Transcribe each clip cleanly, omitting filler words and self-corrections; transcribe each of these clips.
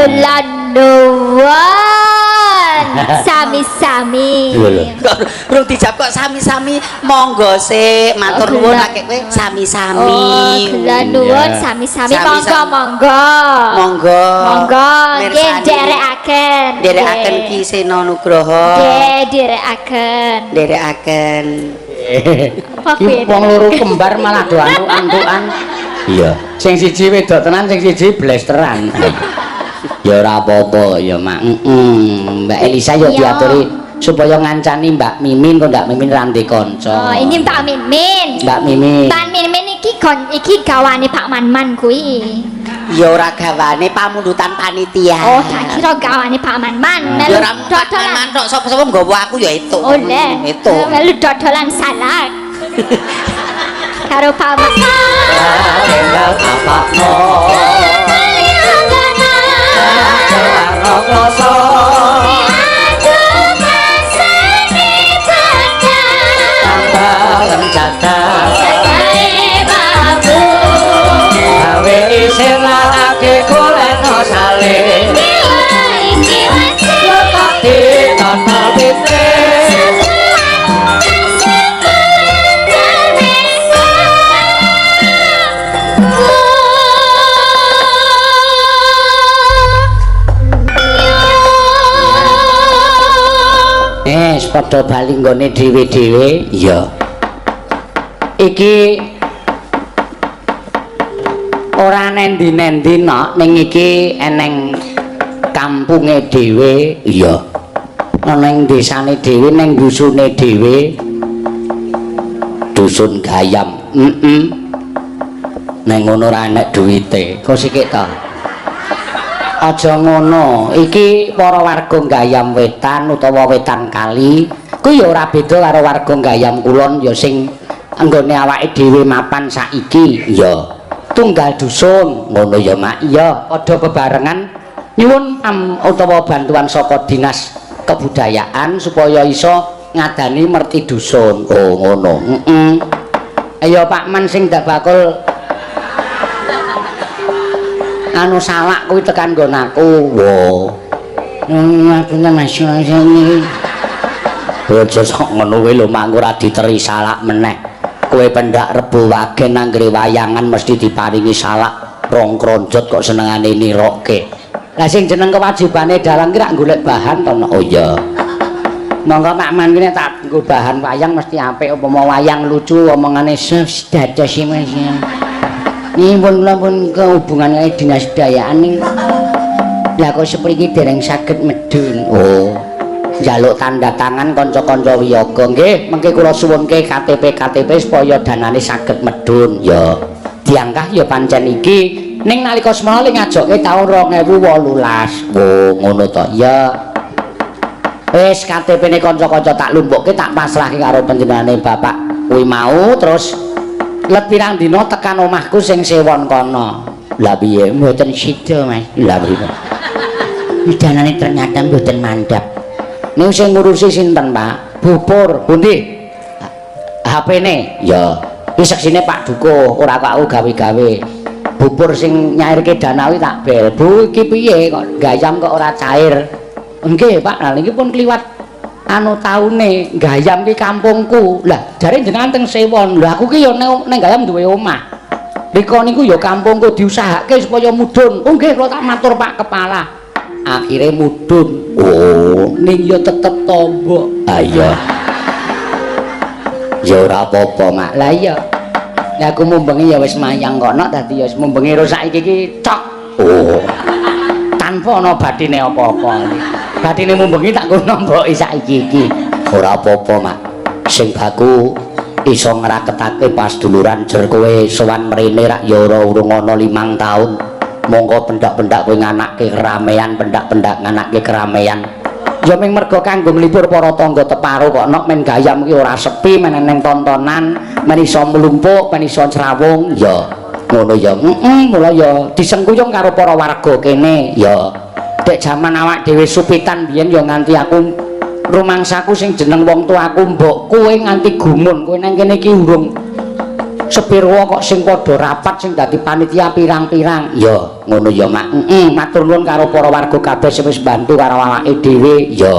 kula nuwun sami-sami Urung dijawab kok sami-sami monggo sik matur nuwun akeh kowe sami-sami kula nuwun sami-sami monggo nggih nderekaken Ki Sena Nugroho nggih nderekaken Iki wong loro kembar malah do antuk-antukan. Iya. Sing siji wedok tenan, sing siji blesteran. Ya ora apa-apa ya, Mak. Mbak Elisa ya diaturi supaya ngancani Mbak Mimin kok Mbak Mimin ranti kanca. Oh, ini Mbak Mimin. Mbak Mimin. Mbak Mimin iki gawane Pak Manman kuwi. Ya ora gawane pamundutan panitia. Oh, tak kira gawane Pak Manman. Melu dodolan. Tok sapa-sapa nggawa aku ya itu. Oh, itu. Melu dodolan salak. Karo Pak Manman. Padha bali nggone dhewe-dhewe iya iki ora nendi-nendi nok ning iki eneng kampunge dhewe iya neng desane dhewe ning dusune dhewe dusun Gayam neng ngono ora enek duwite kok sikik to aja ngono iki para warga Gayam Wetan utawa Wetan Kali kuwi ya ora beda karo warga Gayam Kulon ya sing anggone awake dhewe mapan saiki ya tunggal dusun ngono ya Mak iya padha bebarengan nyuwun utawa bantuan saka dinas kebudayaan supaya iso ngadani merti dusun oh ngono ayo Pak Man sing dak bakul anu salak kuwi tekan nggon aku. Wo. Ngapunten Mas ini. Aja sok ngono kuwi lho mak ora diteri salak meneh. Kowe pendak Rebo Wagen anggere wayangan mesti diparingi salak rong kronjot kok senengane nirokke. Lah sing jeneng kewajibane dalang ki rak golek bahan to. Oh iya. Monggo Pak Man ki tak nggo bahan wayang mesti apik upama wayang lucu omongane dados Mas. Ini pun kehubungan dengan dinas budayaan nih lah kok seperti dereng saged medun oh njaluk tanda tangan kanca-kanca wiyaga nggih mengke kula suwunke KTP supaya danane saged medun ya diangkah ya pancen iki ning nalika semana ngajokke taun 2018 oh ngono to ya wis KTP-ne kanca-kanca tak lumpukke tak pasrahke karo panjenengane Bapak kuwi mau terus let pirang dina tekan omahku sing sewon kono. Lah piye mboten sida Mas. Lah piye. Danane ternyata mboten mandhap. Niku sing ngurusi sinten Pak? Bubur. Pundi? HP-ne. Ya. Iki seksine Pak Duko, ora kok aku gawe-gawe. Bubur sing nyairke dana kuwi tak bel. Bu iki piye kok Gayam kok ora cair? Nggih Pak, nah niki pun kliwat anu taune Gayam ki kampungku. Lah jare jenengan teng Sewon. Lah aku ki ya nang Gayam duwe omah. Rika niku ya kampungku diusahake supaya mudhun. Oh nggih kula tak matur Pak Kepala. Akhire mudhun. Oh, ning ya tetep tombo. Ah iya. Ya ora apa-apa Mak. Lah iya. Lah aku mumbengi ya wis mayang kono dadi ya mumbengi ro saiki ki cok. Oh. Tanpa ana bathine apa-apa. Batine mumbengi tak kono mboki saiki iki. Ora apa-apa, Mak. Sing baku iso ngraketake pas duluran jer kowe sowan mrene rak ya ora urung ana 5 taun. Monggo pendak-pendak kowe nganakke keramaian, pendak-pendak nganakke keramaian. Ya ming mergo kanggo nglipur para tangga teparo kok nok men Gayam iki ora sepi meneng tontonan, men iso mlumpuk, men iso crawung, ya ngono ya. Mula ya disengkuyung karo para warga kene, ya. Dek jaman awak dhewe supitan biyen ya nganti aku rumangsaku sing jeneng wong tuaku mbok kowe nganti gumun kowe nang kene iki urung sepiro kok sing padha rapat sing dadi panitia pirang-pirang. Ya, ngono ya, Mak. Matur nuwun karo para warga kabeh sing wis bantu karo awake dhewe. Ya,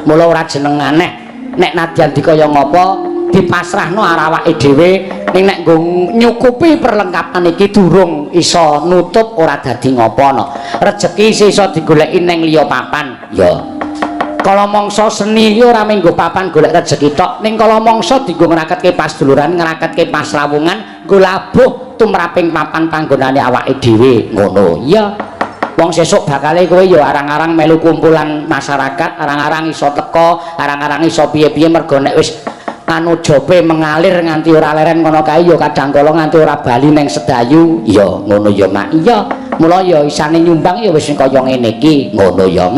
mula ora jeneng aneh nek nadyan dikaya ngapa dipasrahno karo awake dhewe ning nek nggo nyukupi perlengkapan iki durung iso nutup ora dadi ngopono. Rejeki iso digoleki ning liya papan. Ya. Kala mangsa seni iki ora mung papan golek rejeki tok, ning kala mangsa dienggo ngraketke pasduluran, ngraketke paslawungan, nggo labuh tumraping papan panggonane awake dhewe. Ngono. Iya. Wong sesuk bakale kowe ya arang-arang melu kumpulan masyarakat, arang-arang iso teko, arang-arang iso piye-piye mergo nek wis anu jope mengalir nganti ora leren ngono kae ya kadang kala nganti ora bali ning sedayu. Ya, ngono ya, Mak. Iya. Mula ya isane nyumbang ya wis kaya ngene iki. Ngono ya.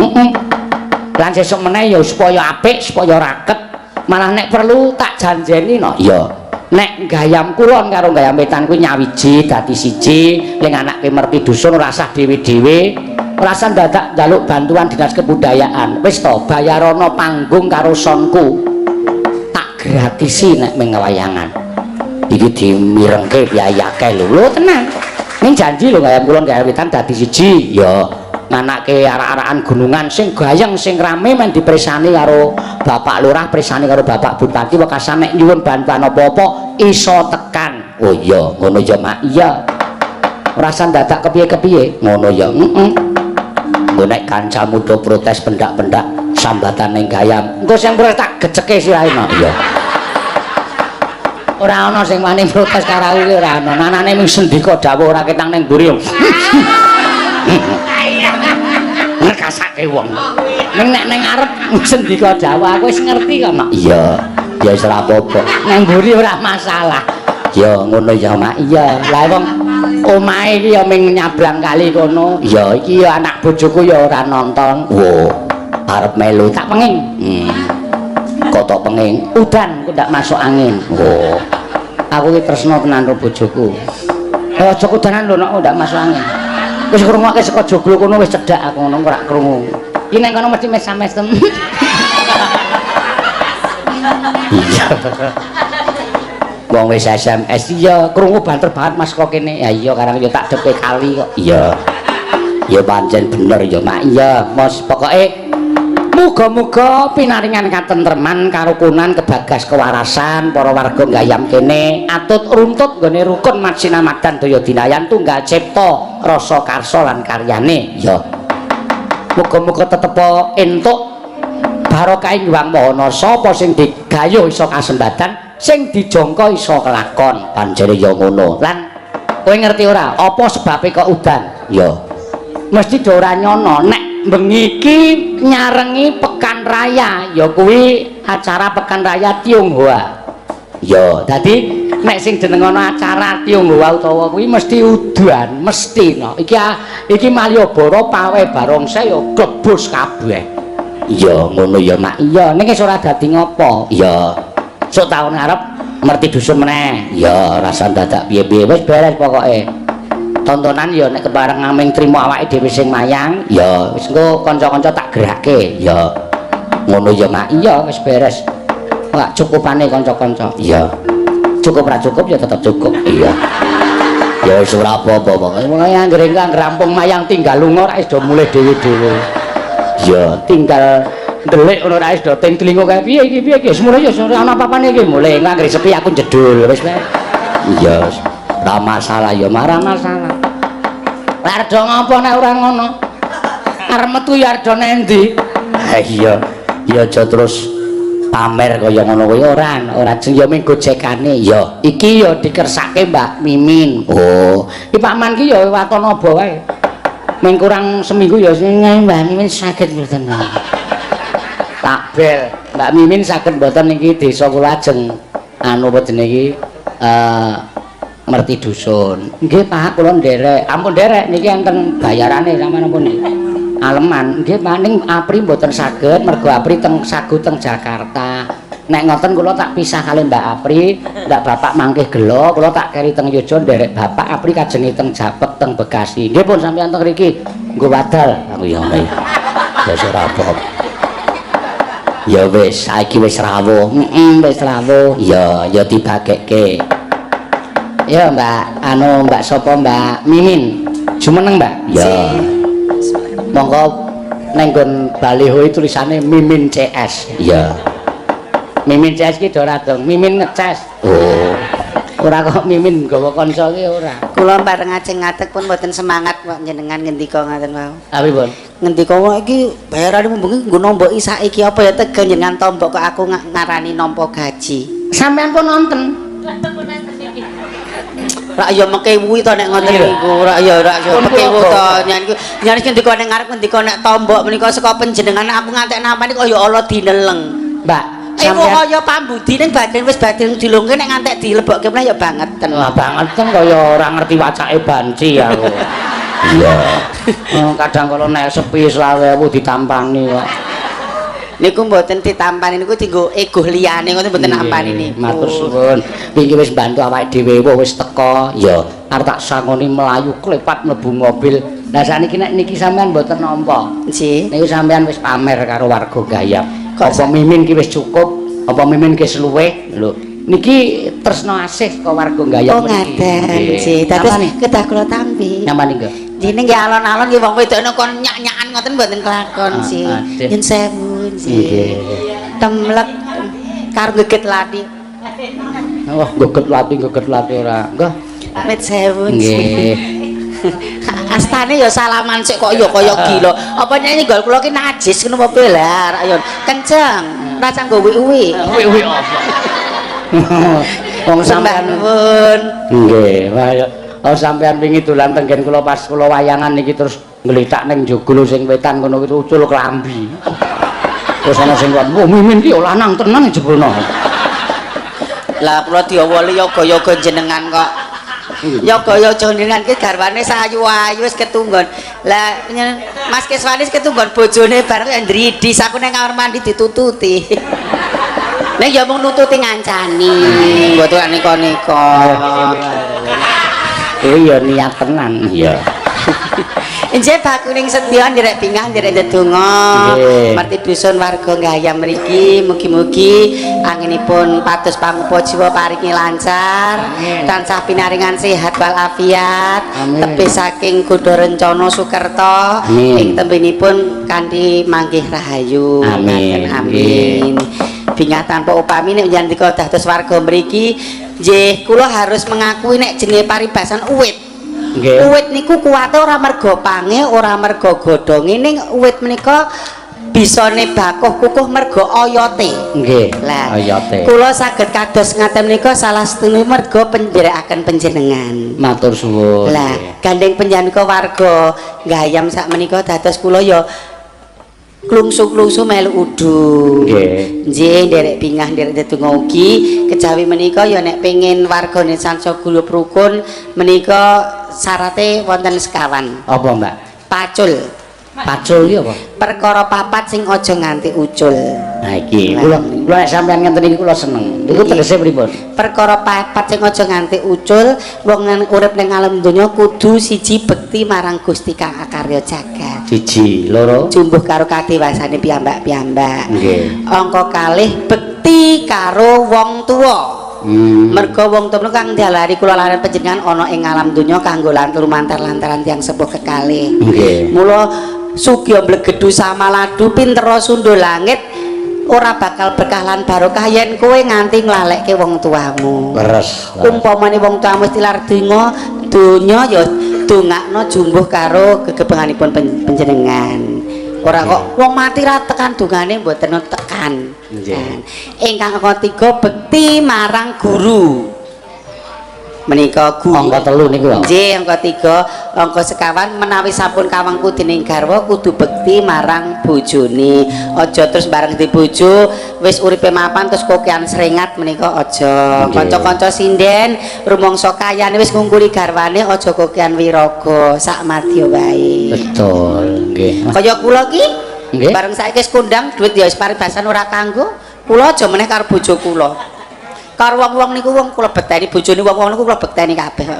Lan sesuk meneh ya supaya apik, supaya raket. Malah nek perlu tak janjeni no. Ya. Nek gayam kulon karo gayam wetan kuwi nyawiji dadi siji, ning anake merti dusun ora usah dhewe-dhewe. Ora usah dadak njaluk bantuan Dinas Kebudayaan. Wis to, bayarono panggung karo sonku. Tak gratisi nek ming wayangan. Iki dimirengke biayake lho tenan. Ning janji lho gayam kulon gayam wetan dadi siji. Ya. Nganake arak-arakan gunungan sing gayeng sing rame men dipresani karo Bapak Lurah, presani karo Bapak Bupati wekasan nek nyuwun bantuan apa-apa iso tekan. Oh iya, ngono ya, Mak. Iya. Ora usah dadak kepiye-kepiye. Ngono ya. Engko nek kancamu do protes pendak-pendak sambatan ning gayam, engko sing protes tak geceke sirahe, Mak. Iya. Ora ana sing wani protes karo aku ora ana. Nanane mung sendika dawuh ora ketang ning mburi. Nekasake wong. Ning nek ning arep sendika Jawa aku wis ngerti kok, Mak. Iya. Ya wis ora apa-apa. Nang mburi ora masalah. Ya ngono ya, Mak. Iya. Lah wong omahe iki ya ming nyabrang kali kono. Ya iki ya anak bojoku ya ora nonton. Wo. Arep melu tak penging. Kok tok penging? Udan ku ndak masuk angin. Wo. Aku iki tresno tenan karo bojoku. Aja udanan lho nek ndak masuk angin. Wis ngrungokke saka joglo kono wis cedhak aku ngono ora krungu. Iki nek kono mesti mesam-mesem. Iya. Wong wis SMS iya krungu banter banget Mas kok kene. Ya iya karang yo tak depe kali kok. Iya. Ya pancen bener ya Mak. Iya, Mas pokoke muga-muga pinaringan katentreman karukunan kebagas kewarasan para warga gayam kene atut runtut nggone rukun Masinamadan Daya Dinayan tunggal cipta rasa karsa lan karyane ya muga-muga tetep entuk barokahing Hyang Mahana sapa sing digayuh iso kasembatan sing dijangka iso kelakon panjene ya ngono lan kowe ngerti ora apa sebabe kok udan ya mesti ora nyono nek bengi iki nyarengi pekan raya ya kuwi acara pekan raya Tionghoa ya dadi nek sing jenengono acara Tionghoa utawa kuwi mesti udan mesti no iki Malioboro pawe barongse ya glebus kabeh iya ngono ya Mak iya ning wis ora dadi ngopo iya sok taun ngarep merti dusun meneh ya rasa dadak piye-piye wis beres pokoke tontonan ya nek kebareng ngaming trimo awake dhewe sing mayang ya wis engko kanca-kanca tak gerake ya ngono ya Mak iya wis beres ora cukupane kanca-kanca iya cukup ra cukup ya tetep cukup iya ya wis ora apa-apa pokoke anggere rampung mayang tinggal lunga ra wis do mulih dhewe-dhewe ya tinggal ndelik ngono ra wis do ting telingo kae piye iki wis mulih ya ora ana apa-apane iki mulih anggere sepi aku jedul wis iya ora masalah ya marah masalah ardo ngopo nek ora ngono arep metu ya ardo nek endi iya ya aja terus pamer kaya ngono kuwi ora jeng ya ming gojekane ya iki ya dikersake Mbak Mimin oh iki Pak Man ki ya waton aba wae ming kurang seminggu ya Mbak Mimin saged mboten takbel Mbak Mimin saged mboten niki desa kula ajeng anu apa jenenge iki merti dusun nggih Pak kula nderek ampun nderek niki enten bayarane sampeyan ampun aleman nggih Pak ning Apri mboten saged mergo Apri teng sagu teng Jakarta nek ngoten kula tak pisah kali Mbak Apri ndak Bapak mangkih gelo kula tak keri teng Yojo nderek Bapak Apri kajenge teng Japek teng Bekasi nggih pun sampeyan teng mriki nggo wadal aku ya wis ora apa ya wis saiki wis rawuh wis rawuh ya ya dibageke Ya, Mbak. Anu, Mbak sapa, Mbak Mimin? Jumeneng, Mbak? Ya. Monggo neng nggon baliho tulisane Mimin CS. Iya. Mimin CS ki ora dong, Mimin ngeces. Oh. Ora kok Mimin gawa kanca ki ora. Kula bareng ajeng ngatek pun mboten semangat kok jenengan ngendika ngaten wau. Tapi pun Ngendika kok iki bayarane mumbengi nggo nomboki saiki apa ya tegen jenengan tombok kok aku ngarani nampa gaji. sampean pun nonton. Rak ya mekewu to nek ngoten niku, rak ya mekewu to. Nyan ngendika nek ngarep ngendika nek tombok menika saka panjenengan aku ngantek nampani kok ya Allah dineleng. Mbak, Sampeyan kaya pambudi ning badan wis badan dilungke nek ngantek dilebokke meneh ya bangeten. Wah, bangeten kaya ora ngerti wacake banci aku. Iya. Kadang kalau nek sepi 20.000 ditampani kok. Niku mboten ditampani niku dienggo ego liyane ngoten mboten nampani niku. Matur suwun. Iki wis bantu awake dhewe wis teko. Ya, arep tak sangoni melayu klepat mlebu mobil. Lah sakniki nek niki sampean mboten nampa. Nggih. Niku sampean wis pamer karo warga Gayam. Kok Apa mimin ki wis cukup? Apa mimin ki luwih? Lho, niki tresno asih kok warga Gayam Oh ngaten, nggih. Dados kedah kula tampi. Nyaman nggih. Dene nggih alon-alon nggih wong wedok kon nyak-nyakan ngoten mboten kelakon sih. Yen sewu sih. Temlek karo geget lati. Wah, geget lati ora. Nggih. Mit sewu sih. Nggih. Astane ya salaman sik kok ya kaya gila. Apa nyanyi gol kula ki najis ngono apa lah ayo kenceng. Ora canggo uwi-uwi. Uwi apa? Wong sampean nuwun. Nggih, oh sampean wingi dolan tenggen kula pas kula wayangan niki terus nglitak ning joglo sing wetan kono kuwi ucul klambi. Terus ana sing ngomong, "Oh, mimin ki lanang tenan jebulno." Lah kula diawoli yoga-yoga jenengan kok. Yoga-yoga jenengan ki garwane sayu-ayu wis ketunggon. Lah Mas Kiswani ketunggon bojone bareng ndridi saku ning kamar mandi ditututi. Nek ya mung nututi ngancani, mboten neka-neka. Iya niat tenan, iya. Nggih bakuning sedya nderek bingah nderek ndedonga. Marti dusun warga Gayam mriki mugi-mugi anginipun pados pangupa jiwa paringi lancar, tansah pinaringan sehat walafiat, tebih saking Gudha Rencana Sukerta ing tembinipun kanthi manggih rahayu. Amin. Bingah tanpa upami nek njandika dados warga mriki nggih kula harus mengakui nek jenenge paribasan uwit. Nggih. Uwit niku kuwate ora merga pange, ora merga godhonge ning uwit menika bisane bakuh kukuh merga oyote. Nggih. Lah, oyote. Kula saged kados ngaten menika salah setunggal merga penjerakaken panjenengan. Matur suwun. Lah, gandeng panjenengan warga Gayam sak menika dados kula ya klungsu-klungsu melu udu. Nggih. Nggih, nderek bingah nderek ndedonga ugi kejawi menika ya nek pengin wargane sansa gulup rukun menika syarate wonten sekawan. Apa, Mbak? Pacul. Pacul iki apa? Perkara papat sing aja nganti ucul. Nah iki kula nek sampean ngenten iki kula seneng. Niku tegese pripun? Perkara papat sing aja nganti ucul, wong urip ning alam donya kudu siji bekti marang Gusti Kang Akarya Jagat. Siji, loro Jumbuh karo kadewasane piyambak-piyambak. Nggih. Angka kalih bekti karo wong tuwa. Merga wong tuwa kang dialari kula laran panjenengan ana ing alam donya kanggo lumantar-lantaran tiyang sepuh kekalih. Nggih. Mula sugya mblegedu samaladu pintera sundul langit ora bakal berkah lan barokah yen kowe nganti nglaleke wong tuamu. Leres. Umpamane wong tuamu tilar donya ya dongakno jumbuh karo gegebenganipun panjenengan. Ora kok wong mati ra tekan dongane mboten tekan. Ingkang ketiga bekti marang guru. Menika guru. Angka 3 niku lho. Nggih, angka 3, angka sekawan menawi sampun kawangku dening garwa kudu bekti marang bojone. Aja terus bareng di bojo wis uripe mapan terus kokean srengat menika aja. Kanca-kanca sinden rumangsa kayane wis ngungkuli garwane aja kokean wiraga, sak madya wae. Betul, nggih. Kaya kula ki Nggih. bareng saiki wis kondang duit ya wis paribasan ora kanggo. Kula aja meneh karo bojo kula. Karo wong-wong niku wong kula beteni bojone wong-wong niku kula beteni kabeh kok.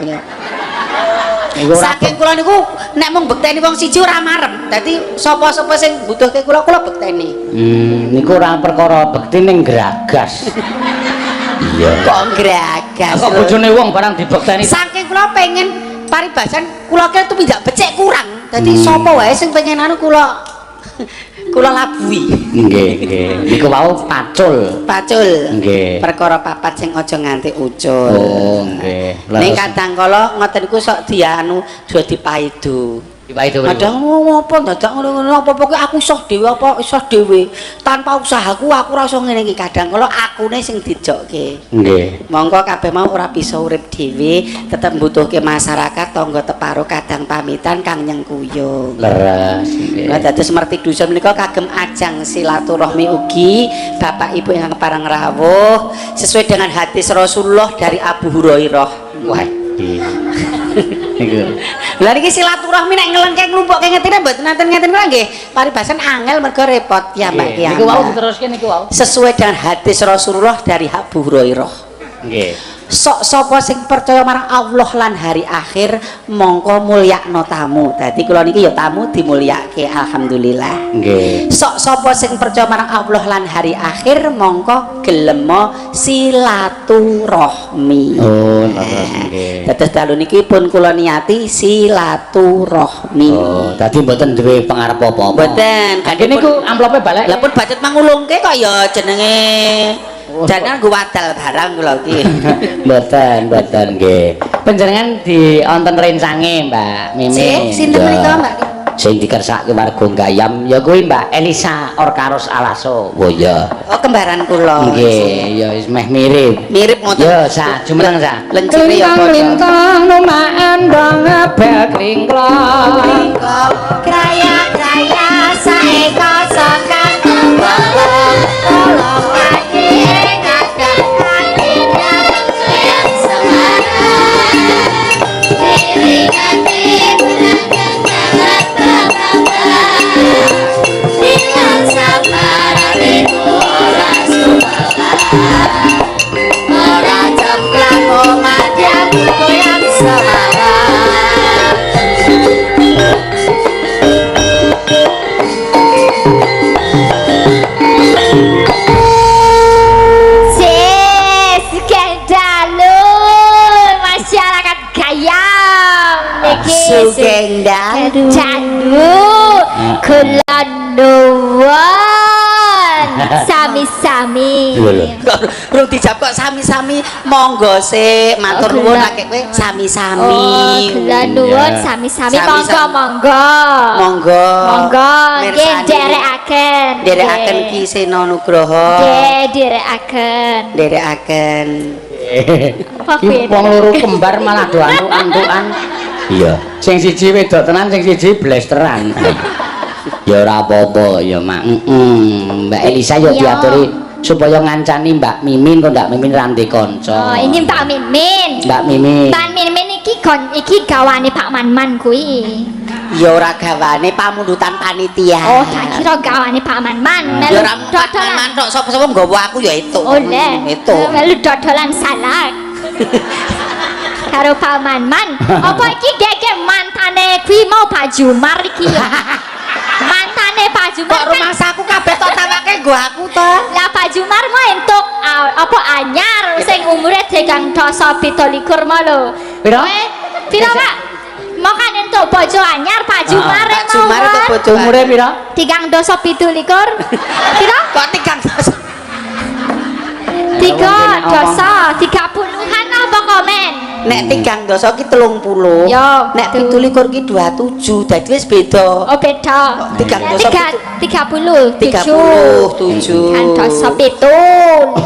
Saking kula niku nek mung bekteni wong siji ora marem. Dadi sapa-sapa sing butuhke kula bekteni. Niku ora perkara bekti ning gragas. Iya. Kok gragas. Kok bojone wong barang dibekteni. Saking kula pengen paribasan kula kira tumindak becik kurang. Dadi sapa wae sing pengen anu kula labui. Nggih. Niku wau pacul. Nggih. Perkara papat sing aja nganti ucul. Oh, nggih. Ning kadang kala ngoten niku sok dianu suwe dipaido. Dipaido. Kadang ngopo dadak ngono apa-apa kuwi aku iso dhewe tanpa usahaku aku ora iso ngene iki. Kadang kala akune sing dijokke. Nggih. Monggo kabeh mau ora bisa urip dhewe, tetep mbutuhke masyarakat tangga teparo kadang pamitan kang nyengkuyung. Leres. Nah, dados Merti Dusun menika kagem ajang silaturahmi ugi Bapak Ibu yang parang rawuh sesuai dengan hadis Rasulullah dari Abu Hurairah. Wah. Niku. Lah niki silaturahmi nek ngelengke nglumpukke ngetine mboten nanten-ngeten kula nggih. Paribasan angel mergo repot ya Mbak Ki. Niku wau diteruske niku wau. Sesuai dengan hadis Rasulullah dari Abu Hurairah. Nggih. Sok sapa sing percaya marang Allah lan hari akhir mongko mulyakno tamu. Dadi kula niki ya tamu dimulyake alhamdulillah. Nggih. Sok sapa sing percaya marang Allah lan hari akhir mongko gelem silaturahmi. Oh, leres nggih. Dados dalu niki pun kula niati silaturahmi. Oh, dadi mboten duwe pangarep apa-apa. Mboten. Kangge niku amplope balik. Lah pun budget mangulungke kok ya jenenge jangan gue wadal barang kula iki. Mboten nggih. Panjenengan wonten rencange, Mbak Mimi. Sinten menika, Mbak? Sing dikersake warga Gayam ya kuwi Mbak Elisa Orkaros Alaso. Oh iya. Oh kembaran kula. Nggih, ya wis meh mirip. Mirip ngoten. Ya, sa jumeneng sa. Lencire ya padha. Lintang lumaen dong bel klingklong. Kraya-kraya saeka sokan tolong ati kadang katina yang semana diringati bulan bilang sabar iku ora sumpah ora cemplak omat yang goyang semangat. Masyarakat Gayam Sugeng dalu kula nuwun sami-sami. Urung dijawab kok sami-sami. Monggo sik matur nuwun akeh kowe sami-sami. Kula nuwun sami-sami monggo. Nggih nderekaken. Ki Sena Nugroho. Nggih nderekaken. Iki wong loro kembar malah do antuk-antukan. Iya. Sing siji wedok tenan, sing siji blesteran. Ya ora apa-apa ya, Mak. Mbak Elisa ya diaturi supaya ngancani Mbak Mimin kok Mbak Mimin ranti kanca. Oh, ini Mbak Mimin. Mbak Mimin iki gawane Pak Manman kuwi. Ya ora gawane pamundutan panitia. Oh, tak kira gawane Pak Manman. Ya ora dodolan tok sapa-sapa nggawa aku ya itu. Oleh. Itu. Melu dodolan salak. Karo Pak Manman. Apa iki deke mantane kuwi mau Pak Jumar iki ya. Mantane Pak Jumar. Kok rumah saku kabeh tok tawake nggo aku to. Lah Pak Jumar mau entuk apa anyar sing umure 327 mau lho. Pira? Pira, Pak? Mau kan entuk bojo anyar Pak Jumar Pak Jumar itu bojo umure pira? 327. Pira? Kok 30-an apa komen? Nek 3 ki 30. Yo, nek 27 ki 27. Dadi wis beda. Oh, beda. 30.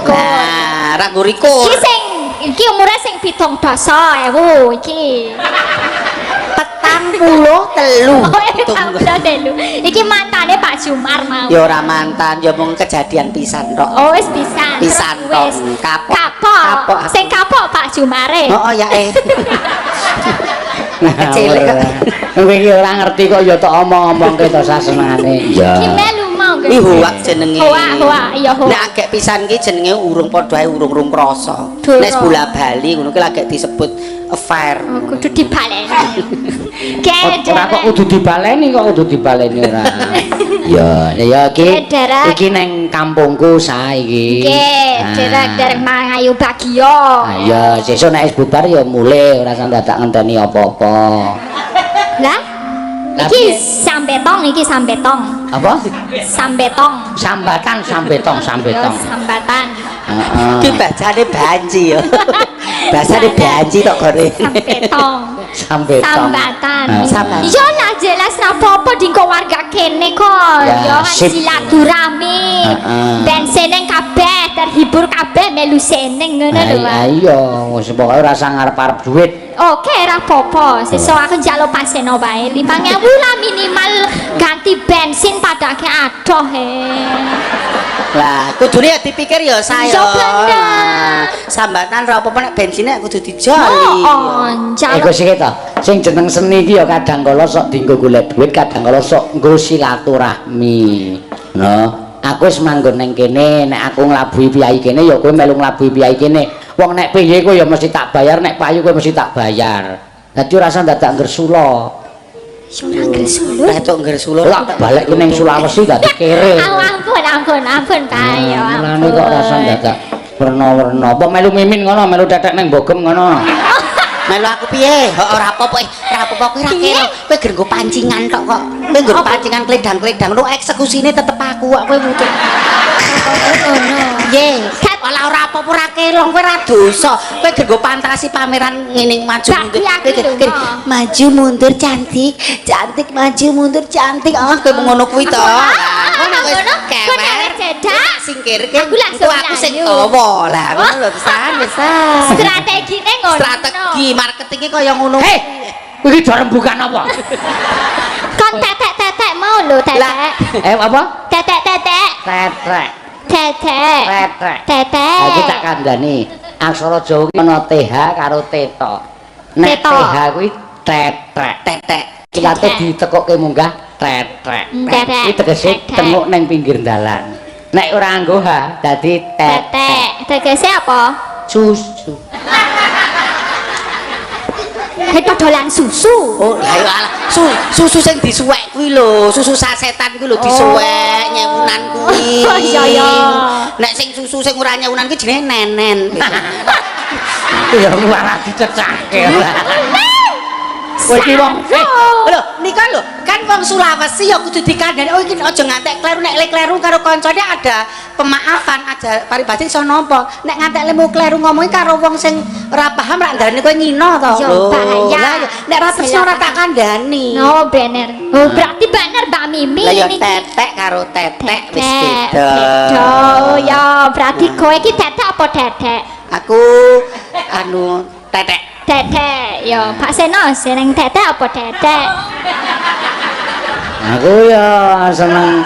Nah, ra nggo rikur. Iki umure sing 7.000 iki. 43. Iki mantane Pak Jumar mau. Ya ora mantan, ya mung kejadian pisan tok. Oh, wis pisan. Pisan tok. Kapok. Sing kapok Pak Jumare. Heeh, ya Kecilik. Kowe iki ora ngerti kok ya tok omong-omongke to sasenengane. Iki melu mau Iki hoak jenenge. Hoak, iya hoak. Nek agek pisan ki jenenge urung padha ae urung krasa. Nek bola bali ngono ki lagi disebut affair. Oh, kudu dibaleni. Ora kok kudu dibaleni ora. Ya iki neng kampungku sae iki. Nggih, derek mangayu bagio. Ya sesuk nek wis bubar ya mulih ora sampe tak ngenteni apa-apa. Lah? Iki sambetong. Apa? Sambetong. Sambatan. Sambatan. Heeh. Ki bacane banji ya. Basane banji tok gore. Sambetong. Sambatan. Sambatan. Yo lah jelas ra apa-apa dingko warga kene kok. Ya, Yo sip. silaturahmi. Ben seneng kabeh, terhibur kabeh melu seneng ngono lho. Iya, wis pokoke ora usah ngarep-arep duit. Oke, ra apa-apa. Sesuk aku njaluk paseno wae. 5.000 lah minimal ganti bensin padake adoh Lah, kudune ya dipikir ya saya. Iya bener. Sambatan ra apa-apa nek bensine kudu dijali. Oh, njaluk. Iku sing to. Sing jeneng seni iki ya kadang kala sok dienggo golek duit, kadang kala sok nggo silaturahmi. No, aku wis manggon ning kene, nek aku nglabuhi piyai kene ya kowe melu nglabuhi piyai kene. Wong nek piye kowe ya mesti tak bayar, nek payu kowe mesti tak bayar. Dadi ora usah dadak ngersula. Ora gresulu. Lah tok ngresula. Lah balik ning Sulawesi dadi kere. Ampun Pak ya. Mulane kok ora usah dadak werna-werna. Apa melu mimin ngono, melu tetek ning bogem ngono. Melu aku piye? Ora apa-apa, ora apa-apa kowe ra kene. Kowe ger nggo pancingan tok kok. Kowe nggo pancingan kledang-kledang lu eksekusine tetep aku kok kowe butuh. Nggih, ora apa-apa ora kelong kowe ra dosa. Kowe ger nggo pantasi pameran ngene maju mundur. Maju mundur cantik, cantik maju mundur cantik. Ah kowe ngono kuwi to. Ngono Ngono kewer cedak. Singkirke Aku langsung aku sing mlayu. tawa. Lah ngono lho pisan. Strategine ngono. Strategi marketingnya kaya ngono. Hei, kowe iki do rembugan apa? Kon tetek mau lho tetek. Apa? Tetek. Tetek. Tetek. Tetek. Aku tak kandhani. Aksara Jawa ki ana TH karo TETA. Nek Teta. TH kuwi tetek. Tetek. Kilate ditekokke munggah tetek. Tetek. Iki tegese tenguk ning pinggir dalan. Nek ora nganggo H dadi tetek. Tetek. Tegese apa? Susu. Itu dolan susu. Oh, alah. Susu sing disuwek kuwi lho, susu sasetan kuwi lho disuwek nyewunan kuwi. Oh, iya. Nek sing susu sing ora nyewunan kuwi jenenge nenen. Ya ora dicecake. Kowe iki wong Lho, nika lho, kan wong Sulawesi ya kudu dikandani. Oh, iki aja ngantek kleru, nek kleru karo kancane ada pemaafan, aja paribadi iso nampa. Nek ngantek lemu kleru ngomongi karo wong sing ora paham rak ndarane kowe ngino to. Yo, bahaya. Lah, nek ra tresno ora tak kandhani. Oh, bener. Oh, berarti bener Mbak Mimi. Lah ya ini. tetek karo tetek wis Tetek. beda. Beda. Oh, ya, berarti kowe iki tetek apa tetek? Aku anu tetek. Tetek. Yo, Pak Seno, seneng tetek apa tetek? aku ya seneng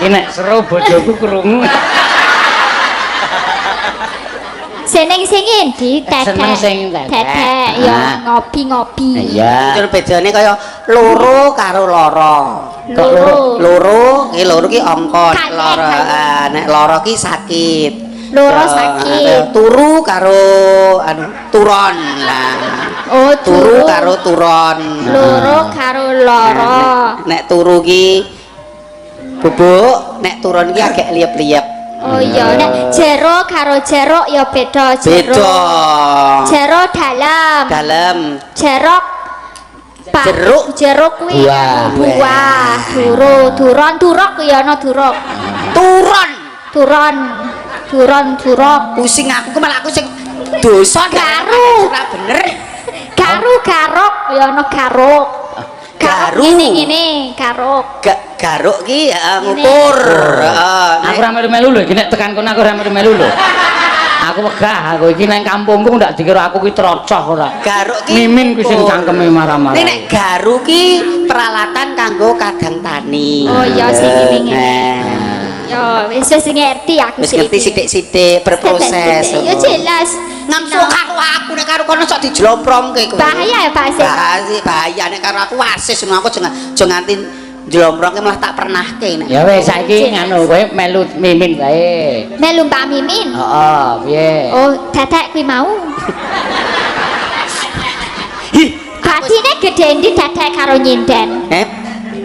iki nek seru bojoku krungu. Seneng sing endi tetek? Seneng sing tetek. Tetek. Yo, Nah. ngopi-ngopi. Iya. Itu bedane kaya loro karo loro. Kok loro? Loro ki angka, Kali, loro. kali. Nek loro ki sakit. Loro Ya, sakit. Turu karo anu turon lah. Oh, Turu karo turon. loro karo loro. Nek turu ki bubuk, nek turon ki agak liep-liep. Oh iya, nek jero karo jeruk ya beda. Beda. Jero dalam. Dalam. Jeruk jeruk kuwi Buah. buah. Turon turok ya ana turok. Turok. Pusing aku malah aku sing dosa Garu. ora bener. Garuk ya ana garuk. Garu. Ngene garuk. Garuk ki ngukur. Heeh. Aku ora melu-melu lho, iki nek tekan kono aku ora melu-melu lho. Aku wegah, aku iki nang kampungku ndak dikira aku ki trocoh ora. Garuk ki Mimin kuwi sing cangkeme marah-marah. Nek garu ki peralatan kanggo kadang tani. Oh iya sing ngene. Nah, Ya wis ngerti aku wis ngerti sithik-sithik berproses. Ya jelas. Ngamsu karo aku nek karo kono sok dijlomprongke kowe. Bahaya ya Pak Seno. Bahaya nek karo aku wasis ngono aku aja nganti Jlomprongke malah tak pernahke nek. Ya wis saiki nganu kowe melu mimin wae. Melu Mbak Mimin. Heeh, piye? Oh, dadek kuwi mau. Batine gedhe ndi dadek karo nyinden?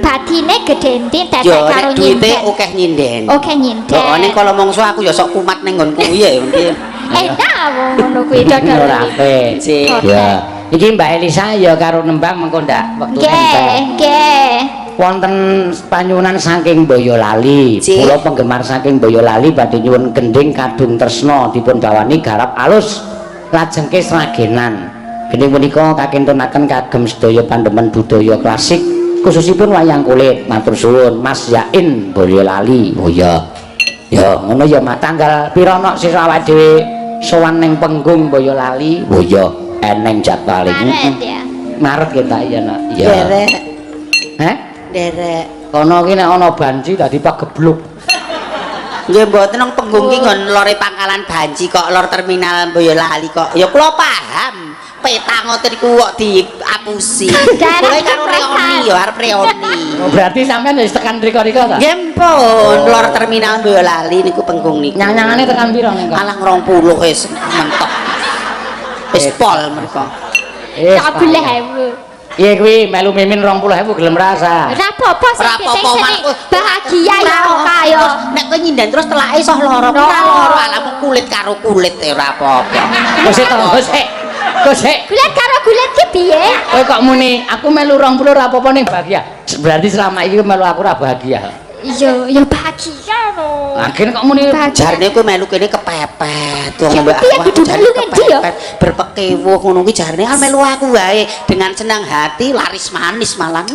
Batine gedhe ndi dadek karo nyinden? Yo nek duwite nyinden. akeh nyinden. Akeh nyinden. Heeh, ning kala mongso aku ya sok kumat ning nggonku ya piye. Enak ngono kuwi dodol. Ora apik. Ya. Iki Mbak Elisa ya karo nembang mengko ndak wektu nggih, nggih. Wonten panyuwunan saking Boyolali. Kula penggemar saking Boyolali badhe nyuwun gending kadung tresna dipun bawani garap alus lajengke sragenan. Gending punika kakintunaken kagem sedaya pandemen budaya klasik khususipun wayang kulit. Matur suwun Mas Yain Boyolali. Oh ya. Ya ngono ya Mak. Tanggal pira nok sira awake dhewe sowan ning Penggung Boyolali? Oh ya eneng jadwal iki. Maret kita iya nak. Iya. Derek. Heh? Derek. Kono ki nek ana banci dadi pagebluk. Nggih mboten nang Penggung ki nggon lore pangkalan banci kok lor terminal Boyolali kok. Ya kula paham. Peta ngoten iku kok diapusi. Kowe karo reoni ya arep reoni. Oh, berarti sampean wis tekan riko-riko ta? Nggih mpun, lor terminal Boyolali niku Penggung niku. Nyang-nyangane tekan pira niku? Alah 20 wis mentok. Wis pol mereka. Tak boleh ewu. Iya kuwi melu mimin 20.000 gelem rasa. Ora apa-apa Rapopo malah bahagia ya kaya. Nek kowe nyinden terus telake iso lara. Ora lara alamu kulit karo kulit ora apa-apa. Gosek to, gosek. Gosek. Kulit karo kulit ki piye? Kowe kok muni aku melu 20 ora apa-apa ning bahagia. Berarti selama iki melu aku ora bahagia. Iya, ya bahagia lho. Akhirnya kok muni jarne kowe melu kene kepepet. Wong mbak aku jarne kepepet berpekewuh ngono kuwi jarne melu aku wae dengan senang hati laris manis malah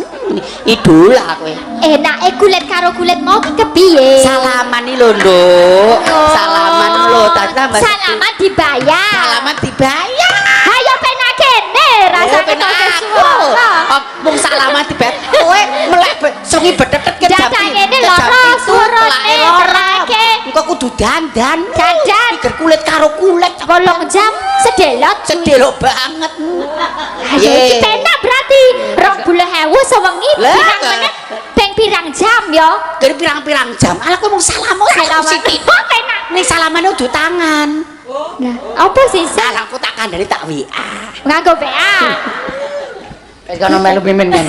idola kowe. Enake kulit karo kulit mau ki kepiye? Salaman iki lho, Nduk. Salaman lho, tambah salaman dibayar. Salaman dibayar. Hayo penak kene rasane kok suara. Mung salaman dibayar. Kowe melek sungi betetet ke jam. Ini lara surone terake. Engko kudu dandan. Dandan. Pikir kulit karo kulit 8 jam sedelot. Sedelot banget. Ayo iki penak berarti 20.000 sewengi pirang menit ping pirang jam ya. Kira pirang-pirang jam. Alah kowe mung salamu Siti. Penak. Ning salamane udu tangan. Nah, apa sih? Salah aku tak kandhani tak WA. Nganggo WA. Wis kono melu mimin kan.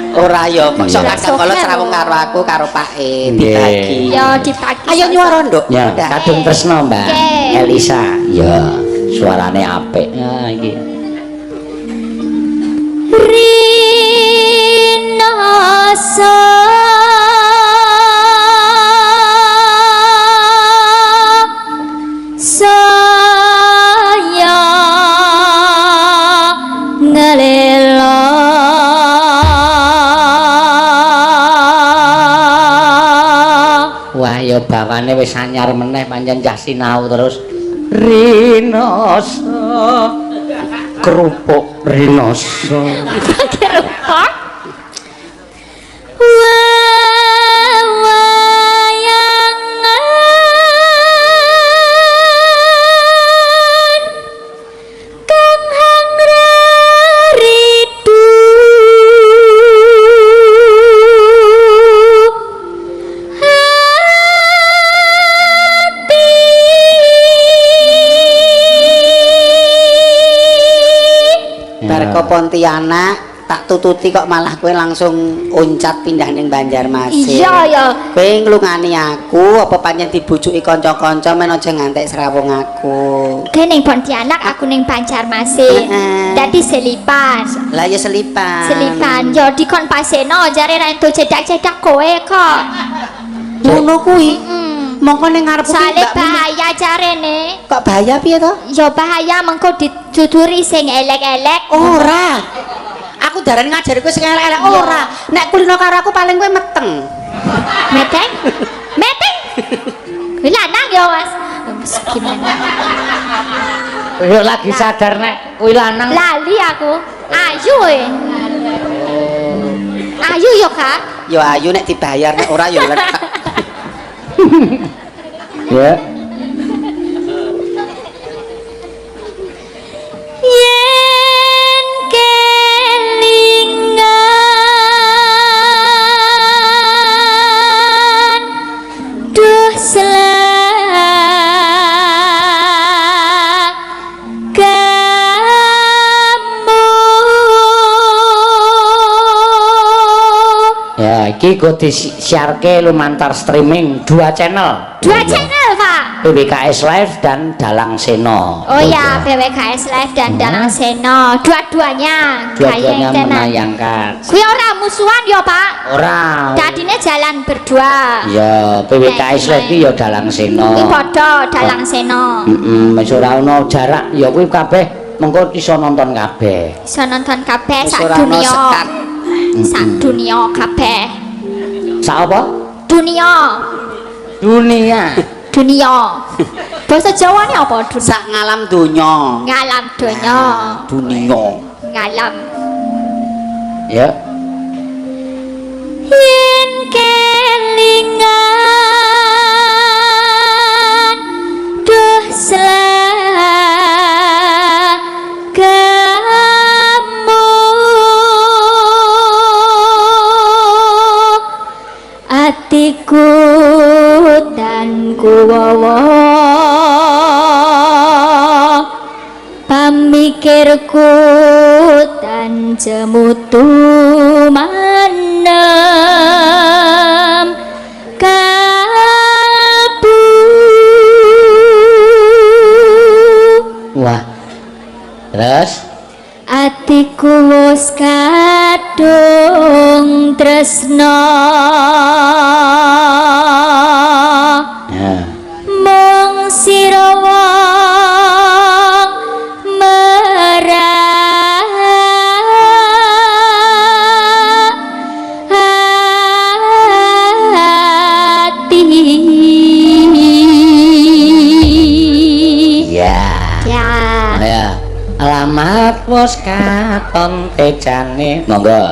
Ora ya, kok kadang kala srawung karo aku karo Pak E dibagi. Ya dibagi. Ayo nyuara, Nduk. Ya, kadung tresno, Mbak Elisa. Ya, suarane apik. Nah, iki. Rinoso saya ngelela wah ya bawane wis anyar meneh pancen cah sinau terus Rinoso kerupuk Rinoso kerupuk Pontianak tak tututi kok malah kowe langsung uncat pindah ning Banjarmasin. Iya ya. Kowe nglungani aku apa pancen dibujuki kanca-kanca men aja ngantek srawung aku. Kowe ning Pontianak aku ning Banjarmasin. Dadi selipan. Lah ya selipan. Selipan yo dikon paseno jare ra entuk cedak-cedak kowe kok. Ngono kuwi. Mongko ning ngarep Soale bahaya jarene. Kok bahaya piye to? Ya bahaya mengko dituturi sing elek-elek. Ora. Aku darane ngajari kowe sing elek-elek ora. Nek kulino karo aku paling kowe meteng. Meteng? Meteng? Kuwi lanang ya, Mas. Gimana? Yo lagi sadar nek kuwi lanang. Lali aku. Ayu e. Ayu yo, Kak. Yo ayu nek dibayar nek ora yo letak. Ya. Yen kelingan Ya, iki go disiarke lumantar streaming 2 channel. 2 channel, Pak. PWKS Live dan Dalang Seno. Oh ya, PWKS Live dan Dalang Seno. Dua-duanya Dua-duanya menayangkan. Kuwi ora musuhan ya, Pak? Ora. Dadine jalan berdua. Ya, PWKS Live iki ya Dalang Seno. Kuwi padha Dalang Seno. Wis ora ono jarak, ya kuwi kabeh mengko iso nonton kabeh. Iso nonton kabeh Wis sak ora ono dunia. sekat. Sak dunia kabeh. Sak apa? Dunia. Dunia. Dunia. Bahasa Jawane apa dunia? Sak ngalam donya. Ngalam donya. Dunia. Ngalam. Ya. Yen kelingan duh selagamu atiku dan kuwawa pamikirku dan jemutu manem kalbu. Wah. Terus Atiku wis kadung tresna. ya. Mung sira wong merahati. Ya. Ya. Ya. Alamat wis katon tejane. Monggo.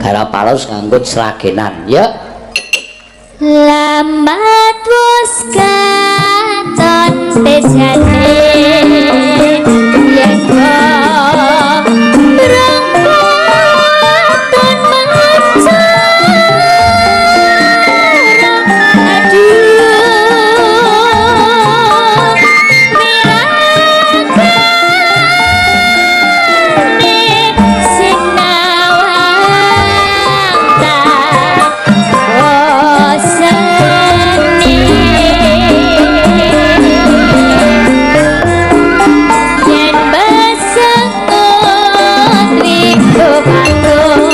Gara palus nganggo sragenan, ya. Lamat wis katon tejane yen rangkaton mancara aduh milakane sinawata bosane yen besengot wiku patut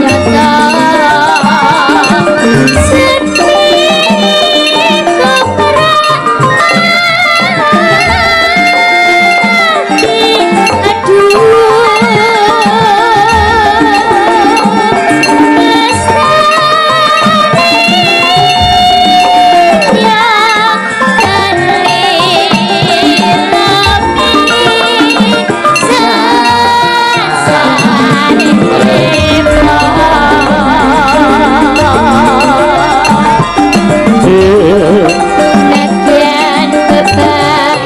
nyata sedih kemerati Bagian bebasane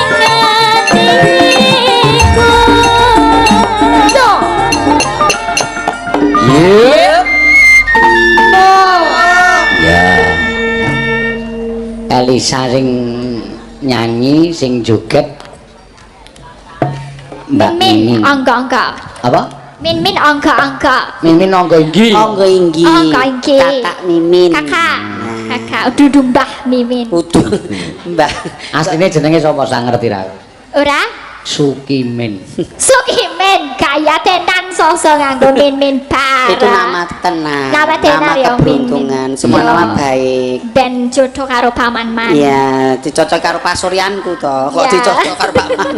kali ngegodong Yep. Ya. Elisa sing nyanyi sing joget Mbak Min Mimin. angka-angka. Apa? Min angka-angka. Mimin angga inggih. Angga inggih. Angga inggih. Kakak Mimin. Kakak dudu Mbah Mimin. Utuh. Mbak. Asline jenenge sapa sak ngerti ra? Ora? Sukimin. Sukimin gaya tenan sosok nganggo min barang. Itu nama tenang. Nama tenar ya, keberuntungan. Min. Semua Ya. nama baik. Ben jodoh karo paman man. Iya, dicocok karo pasuryanku toh. Kok Iya. dicocok karo Pak Man.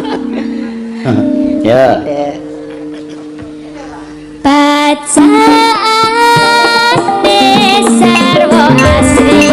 Ya. Ya. Bacaane sarwa asri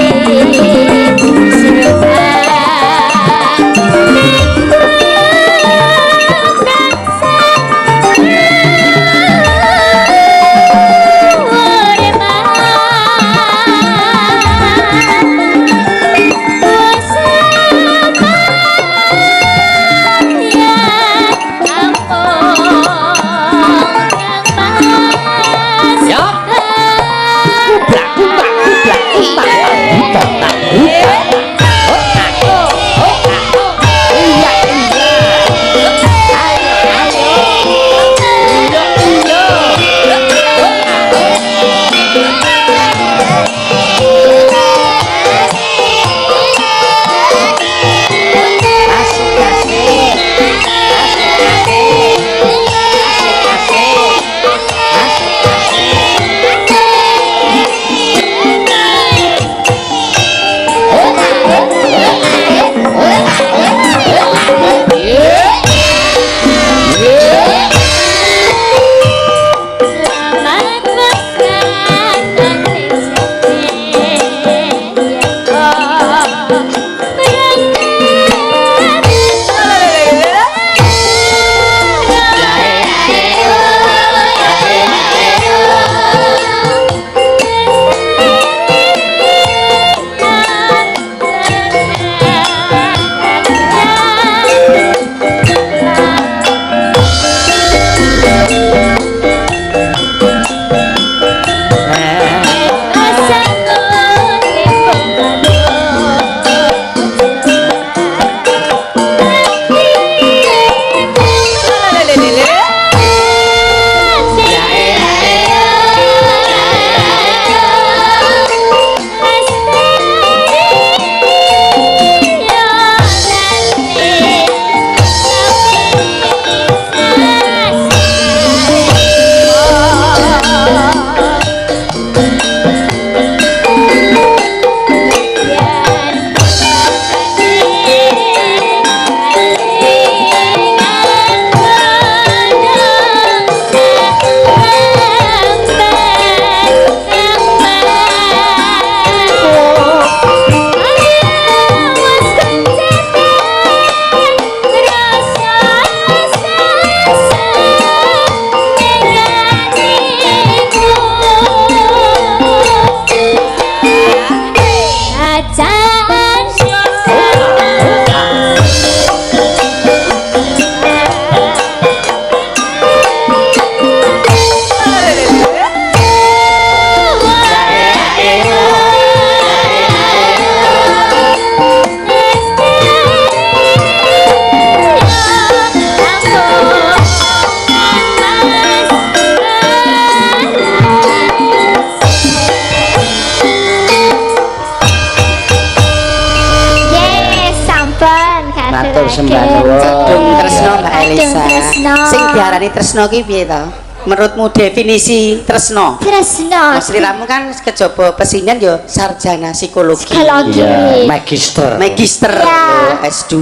matur sembah nuwun. Dung tresno Mbak Elisa. Tresno. Sing diarani tresno ki piye to? Menurutmu definisi tresno? Tresno. Mas Liramu kan kejaba pesinian yo sarjana psikologi. Psikologi. Iya, magister. Magister Ya. S2.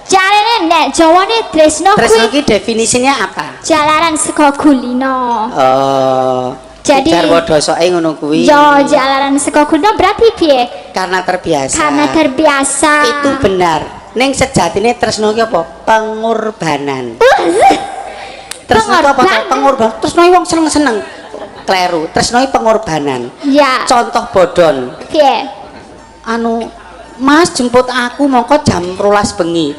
Jarene nek Jawane tresno Tresno kuwi ki definisinya apa? jalaran saka kulino. Oh. Jadi- jarwo dosoke ngono kuwi. Yo jalaran saka kulino berarti piye? Karena terbiasa. Karena terbiasa. Itu benar. Ning sejatine tresno ki apa? Pengorbanan. Tresno ki apa? Pengorbanan. Pengorbanan. Tresno wong seneng-seneng. Kleru. Tresno ki pengorbanan. Ya. Contoh bodon. Piye? Anu Mas jemput aku mongko jam 12 bengi.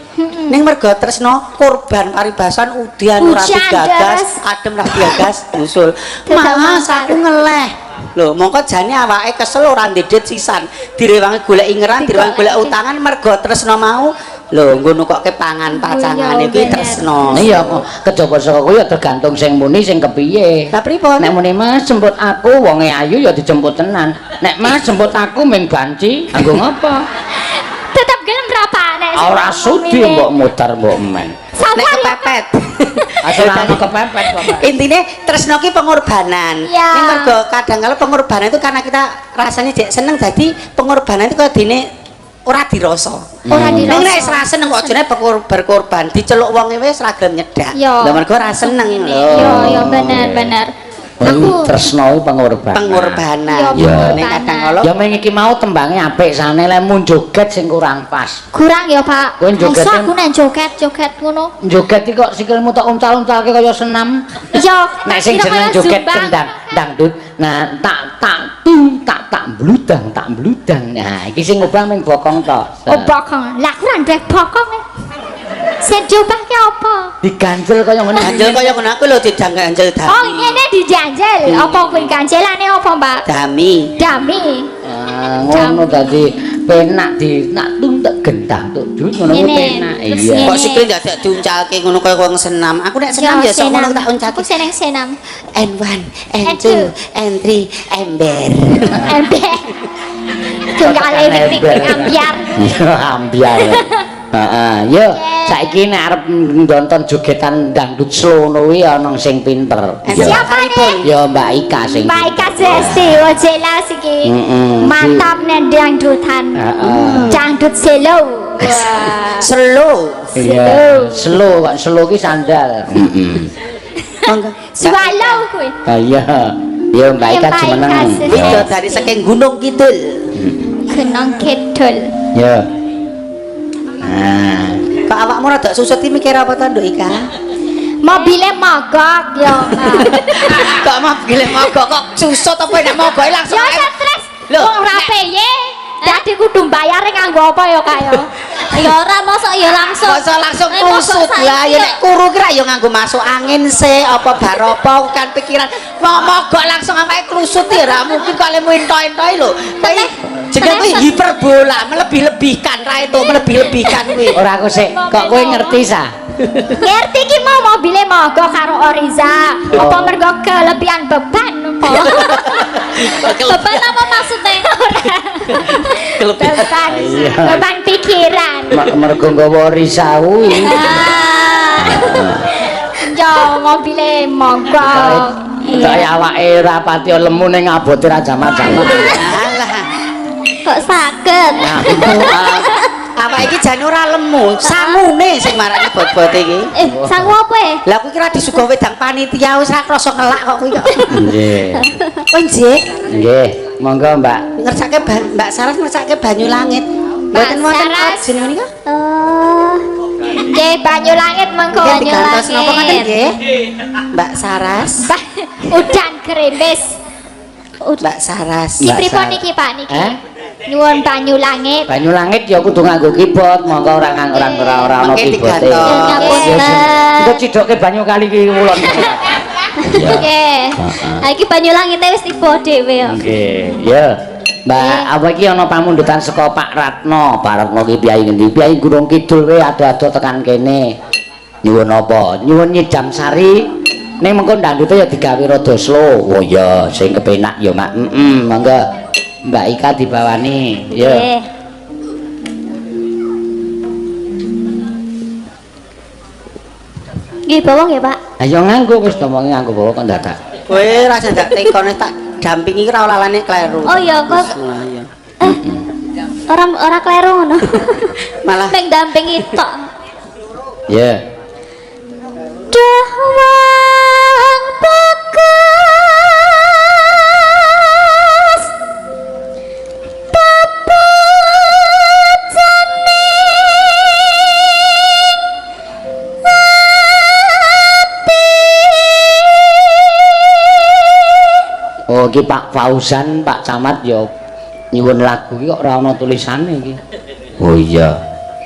Ning mergo tresno korban paribasan udian ora Hujan digagas, deras. adem ra digagas usul. Tetep Mas makan. aku ngeleh. Lho, mongko jane awake kesel ora ndedet sisan. Direwangi golek ingeran, direwangi golek utangan mergo tresno mau. Lho, ngono kok kepangan pacangane kuwi bener. tresno. Iya, kejaba saka kuwi ya tergantung sing muni sing kepiye. Lah pripun? Nek muni Mas jemput aku wonge ayu ya dijemput tenan. Nek Mas jemput aku ming banci, anggo ngapa? Tetep gelem berapa nek Ora sudi mbok mutar mbok men. Nek kepepet. Asal ana kepepet kok. Intine tresno ki pengorbanan. Ya. Ning mergo kadang kala pengorbanan itu karena kita rasanya jek seneng dadi pengorbanan itu kok dene ora dirasa. Ora Ning nek dirasa. ora seneng kok jenenge berkorban, diceluk wonge wis ra gelem nyedak. Yo. Lah mergo ora seneng lho. Yo bener. Aku tresno pengorbanan. Pengorbanan. Yo, Ning pengorbanan. kadang kala Ya ming iki mau tembange apik sane lek mun joget sing kurang pas. Kurang ya, Pak. Kowe joget Iso kan- aku nek joget ngono. Joget iki kok sikilmu tak uncal-uncalke kaya senam. Yo, Nek sing jeneng joget kendang dangdut, nah tak bludang. Nah, iki sing ngubah ming bokong tok. Oh, bokong. Lah kurang ndek bokong. Sing diobahke apa? Diganjel kaya ngene. ganjel kaya ngono aku lho diganjel dami. Oh, ngene dijanjel. Apa kuwi ganjelane apa, Mbak? Dami. Dami. Ah, ngono dadi penak di nak tuntek gendang tuk dut ngono kuwi Ngene, penak. terus Iya. ngene. Kok sikil dadak diuncalke ngono kaya wong senam. Aku nek senam ya sok ngono tak uncalke. Aku seneng. N1, And N2, N3, ember. Ember. Tunggale ning ambiar. Iya, ambiar. Heeh, yo saiki nek arep nonton jogetan dangdut slow kuwi ana sing pinter. Siapa nih? Ya Mbak Ika sing. Mbak Ika Zesti, oh jelas iki. Mantap nek dangdutan. Dangdut selo. Wah. Slow. Iya, slow kok slow ki sandal. Monggo. Swallow kuwi. Ah iya. Ya Mbak Ika Mbak jemeneng. Ika sih. Itu dari saking Gunung Kidul. Gunung Kidul. Ya. Nah, Kok awakmu rada susut iki mikir apa to, Nduk Ika? Mobilnya mogok yo. Kok mobil mogok kok susut apa nek mogok langsung. Yo stres. Lho, Wong ora peye. Dadi kudu bayare nganggo apa ya, Kak yo? Ya ora mosok ya langsung. Masa langsung Nek mogok kusut lah ya saiki nek kuru ki ra ya nganggo masuk angin sih apa bar apa kan pikiran mau mogok langsung awake klusut ya ra mungkin kok lemu ento-entoi lho. Jenenge kuwi hiperbola, melebih-lebihkan ra itu melebih-lebihkan kuwi. ora aku sik, kok kowe ngerti sa? Ngerti ki mau mobilnya mogok karo Oriza. Apa mergo kelebihan beban apa? Beban apa maksudnya? Beban. Iya. Beban pikiran. Mergo nggawa risau. Yo mobilnya mogok. Kaya awake rapati lemu ning abote ra jamak-jamak. Alah. Kok sakit? Nah, Awake iki jane ora lemu, sangune sing marani bot-bot iki. Sangu apa ya? Lah kuwi kira disuguh wedang panitia wis ra krasa ngelak kok kuwi kok. nggih. Oh nggih. Nggih, monggo Mbak. Ngersake Mbak Saras ngersake banyu langit. Mboten wonten Saras. opsi menika? Nggih banyu langit mengko Nggih banyu digantos napa ngoten langit. nggih? Mbak Saras. Udan gerimis. Mbak Saras. Ki Mbak pripun Saras. niki Pak niki? Nyuwun banyu langit. Banyu langit ya kudu nganggo keyboard, monggo ora nganggo ora ana Mengke keyboard. digantos. Engko cidoke banyu kali ki ulon. Nggih. Ha iki banyu langit wis tiba dhewe kok. Nggih, ya. Mbak, apa iki ana pamundutan saka Pak Ratno. Pak Ratno ki piyai ngendi? Piyai Gunung Kidul we ado-ado tekan kene. Nyuwun apa? Nyuwun Nyidam Sari. Ning mengko ndandute ya digawe rada slow. Oh ya, sing kepenak ya, Mak. Monggo. Mbak Ika dibawani. Ya. Nggih. Nggih bawang ya, Pak. Ayo nganggo wis tomonge nganggo bawa kok dadak. Kowe rasa ndak tekone tak dampingi ora lalane kleru. Oh iya kok. Lah iya. Ora kleru ngono. Malah Mek dampingi tok. Ya. Dawang bagus tapujane ati. Oh iki Pak Fauzan, Pak Camat ya nyuwun lagu iki kok ora ana tulisane iki. Oh iya.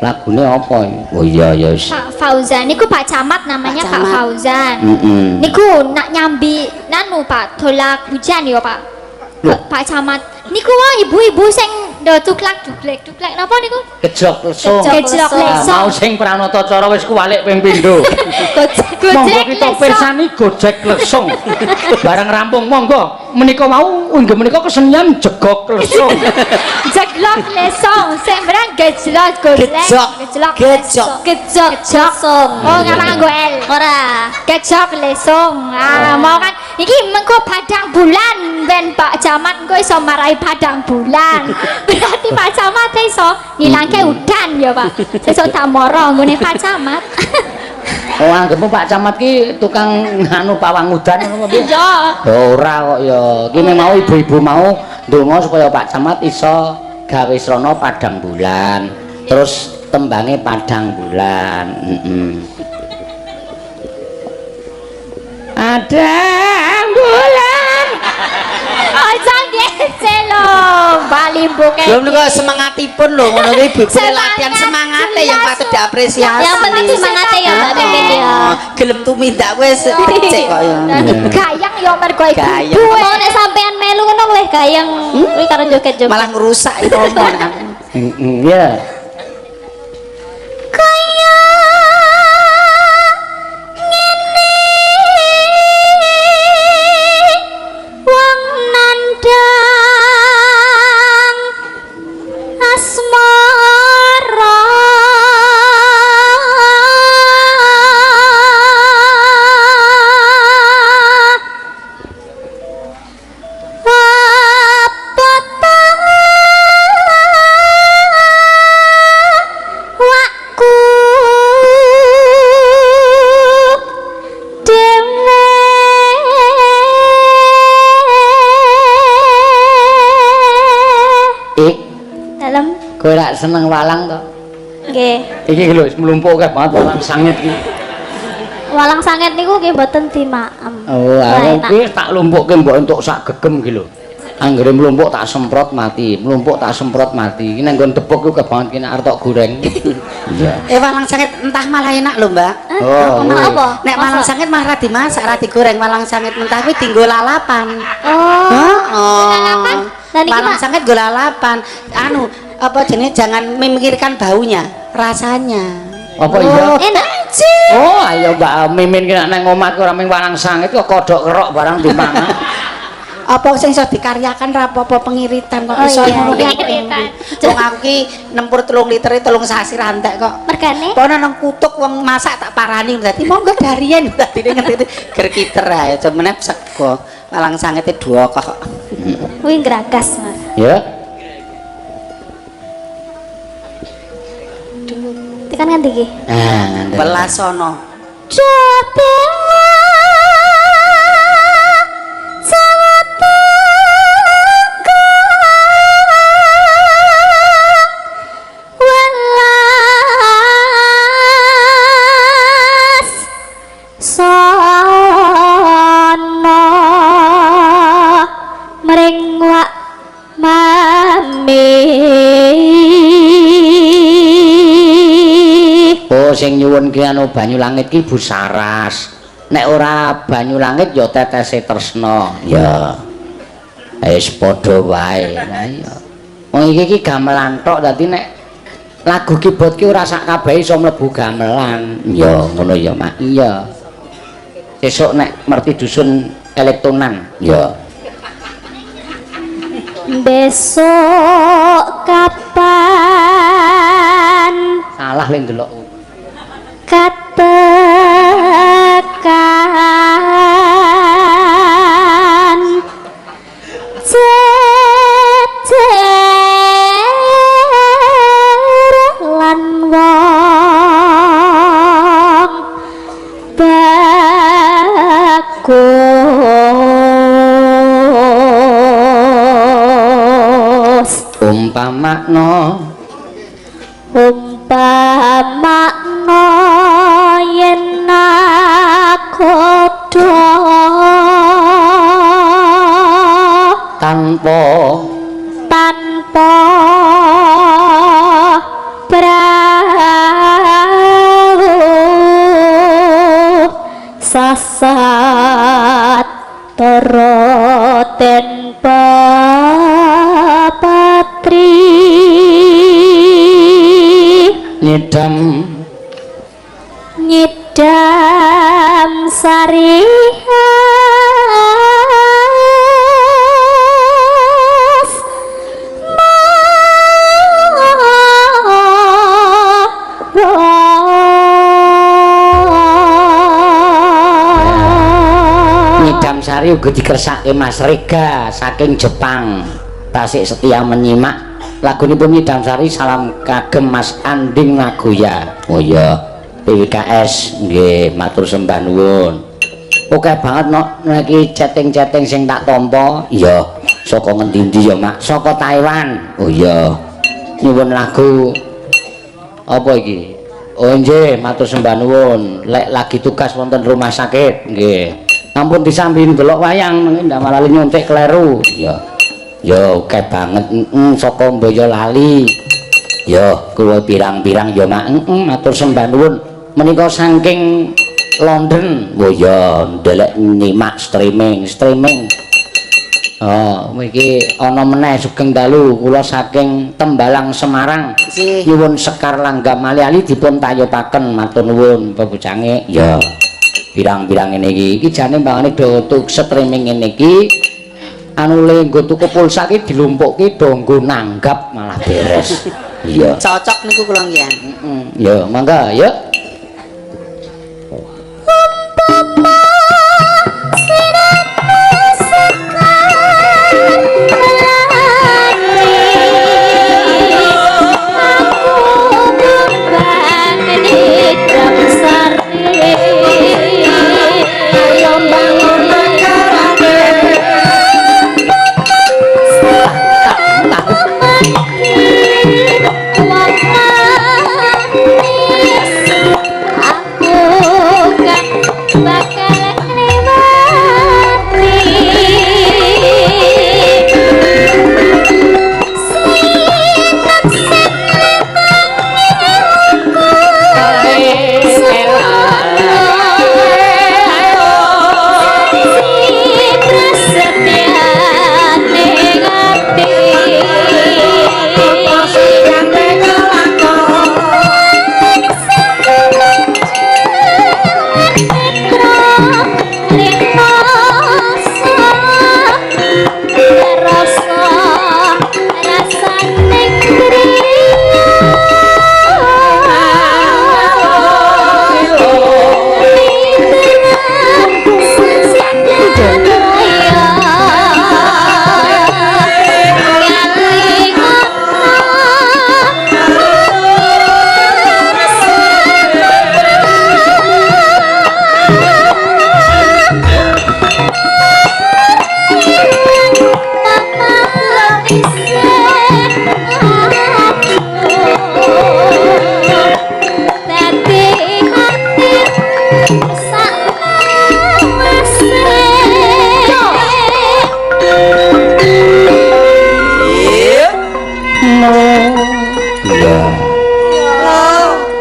Lagune apa iki? Oh iya ya wis. Pak Fauzan niku Pak Camat namanya Pak Pak Camat. Fauzan. Niku nak nyambi nanu Pak tolak hujan ya Pak. Pak Camat. Niku wong ibu-ibu sing ndo tuklak duglek napa niku? Kejok lesung. Kejok lesung. Mau sing pranata cara wis kuwalik ping pindho. Monggo kita pirsani gojek lesung. Bareng rampung monggo. Menika mau inggih menika kesenian jegok lesung. Jeglok lesong, sembrang gejlok golek. Gejok lesong. Oh, ngarang nganggo L. Ora. Gejok lesong. Ah, mau kan iki mengko padang bulan ben Pak Camat engko iso marai padang bulan. Berarti Pak Camat iso ngilangke udan ya, Pak. Sesuk tak moro nggone Pak Camat. Oh, anggapmu Pak Camat ki tukang anu pawang udan ngono piye? Iya. Ora kok ya. Ki mau ibu-ibu mau ndonga supaya Pak Camat iso gawe srana padang bulan. Terus tembange padang bulan. Padang bulan. Aja ngece lho, Bali buke. belum kok semangatipun lho ngono kuwi ibu latihan semangate yang patut diapresiasi. Yang penting semangatnya ya Mbak Mimin ya. Gelem tumindak wis becik kok ya. Gayang ya mergo ibu. Gayang. Mau nek sampean melu ngono luwih gayang kuwi karo joget-joget. Malah ngerusak itu omongan. Iya. Wong nandang asmara apa wakku Ik, dalam kowe rak seneng walang to? nggih. Iki lho mlumpuk kabeh banget walang sangit iki. Walang sanget niku nggih mboten dimaem. Oh, Lah, aku ki tak lumpukke mbok entuk sak gegem ki lho. Anggere mlumpuk tak semprot mati, mlumpuk tak semprot mati. Iki nang nggon debok ku kebanget ki nek arep tok goreng. Iya. Walang sangit entah malah enak lho, Mbak. Oh, apa? Nek walang sangit malah dimasak, ora digoreng. Walang sangit mentah kuwi dienggo lalapan. Oh. Lalapan? Lah niki Walang Pak, sangit nggo lalapan. Anu, apa jenenge jangan memikirkan baunya, rasanya. Apa iya? enak. Oh, ayo Mbak Mimin ki nek nang omahku ora ming walang sangit kok kodhok kerok barang dipangan. Apa sing iso dikaryakan ra apa-apa pengiritan kok Oh iso iya, ngono ki. pengiritan. Wong aku ki nempur 3 liter 3 sasi rantek kok. Mergane Pono nang kutuk wong masak tak parani dadi monggo darian dadi ngerti gerkiter ae cuman sego walang sangete dua kok. kuwi gragas, Mas. Ya. Tekan ngendi iki? Ah, ngandel. Belasono. Oh, sing nyuwun ki anu banyu langit ki Bu Saras. Nek ora banyu langit ya tetese tresna. Ya. Wis padha wae. Lah iya. Wong iki ki gamelan tok dadi nek lagu keyboard ki ora sak kabeh iso mlebu gamelan. Ya ngono ya, Mak. Iya. Sesuk nek merti dusun elektronan. Ya. Besok kapan Salah le ndelok. kata umpamakna yen nakoda tanpa prahu sasat toroten patri nyidam sarihas Nyidam Sari uga dikersake Mas Rega saking Jepang. Tasik setia menyimak lagunipun Nyidam Sari salam kagem Mas Anding Nagoya. Oh iya, PWKS nggih matur sembah nuwun. Oke banget niki chatting-chatting sing tak tampa. Iya, saka ngendi-endi ya, Mak? Saka Taiwan. Oh iya. Nyuwun lagu apa iki? Oh nggih, matur sembah nuwun. Lek lagi tugas wonten rumah sakit, nggih. Ampun disambi ndelok wayang ndak malah nyuntik kleru. Iya. Ya oke banget. Saka Boyolali. Ya kuwi pirang-pirang ya Mak. Matur sembah nuwun. Menika saking London. Oh ya ndelok nyimak streaming. Oh, iki ana meneh sugeng dalu kula saking Tembalang Semarang. Nyuwun Sekar Langgam Ali-ali dipun tayopaken matur nuwun pebujange. Ya. Pirang-pirang ngene iki jane mbangane do tuk streaming ngene iki anu le nggo tuku pulsa iki dilumpukke do nggo nanggap malah beres. Iya. Cocok niku kula nggih. Ya, mangga ya.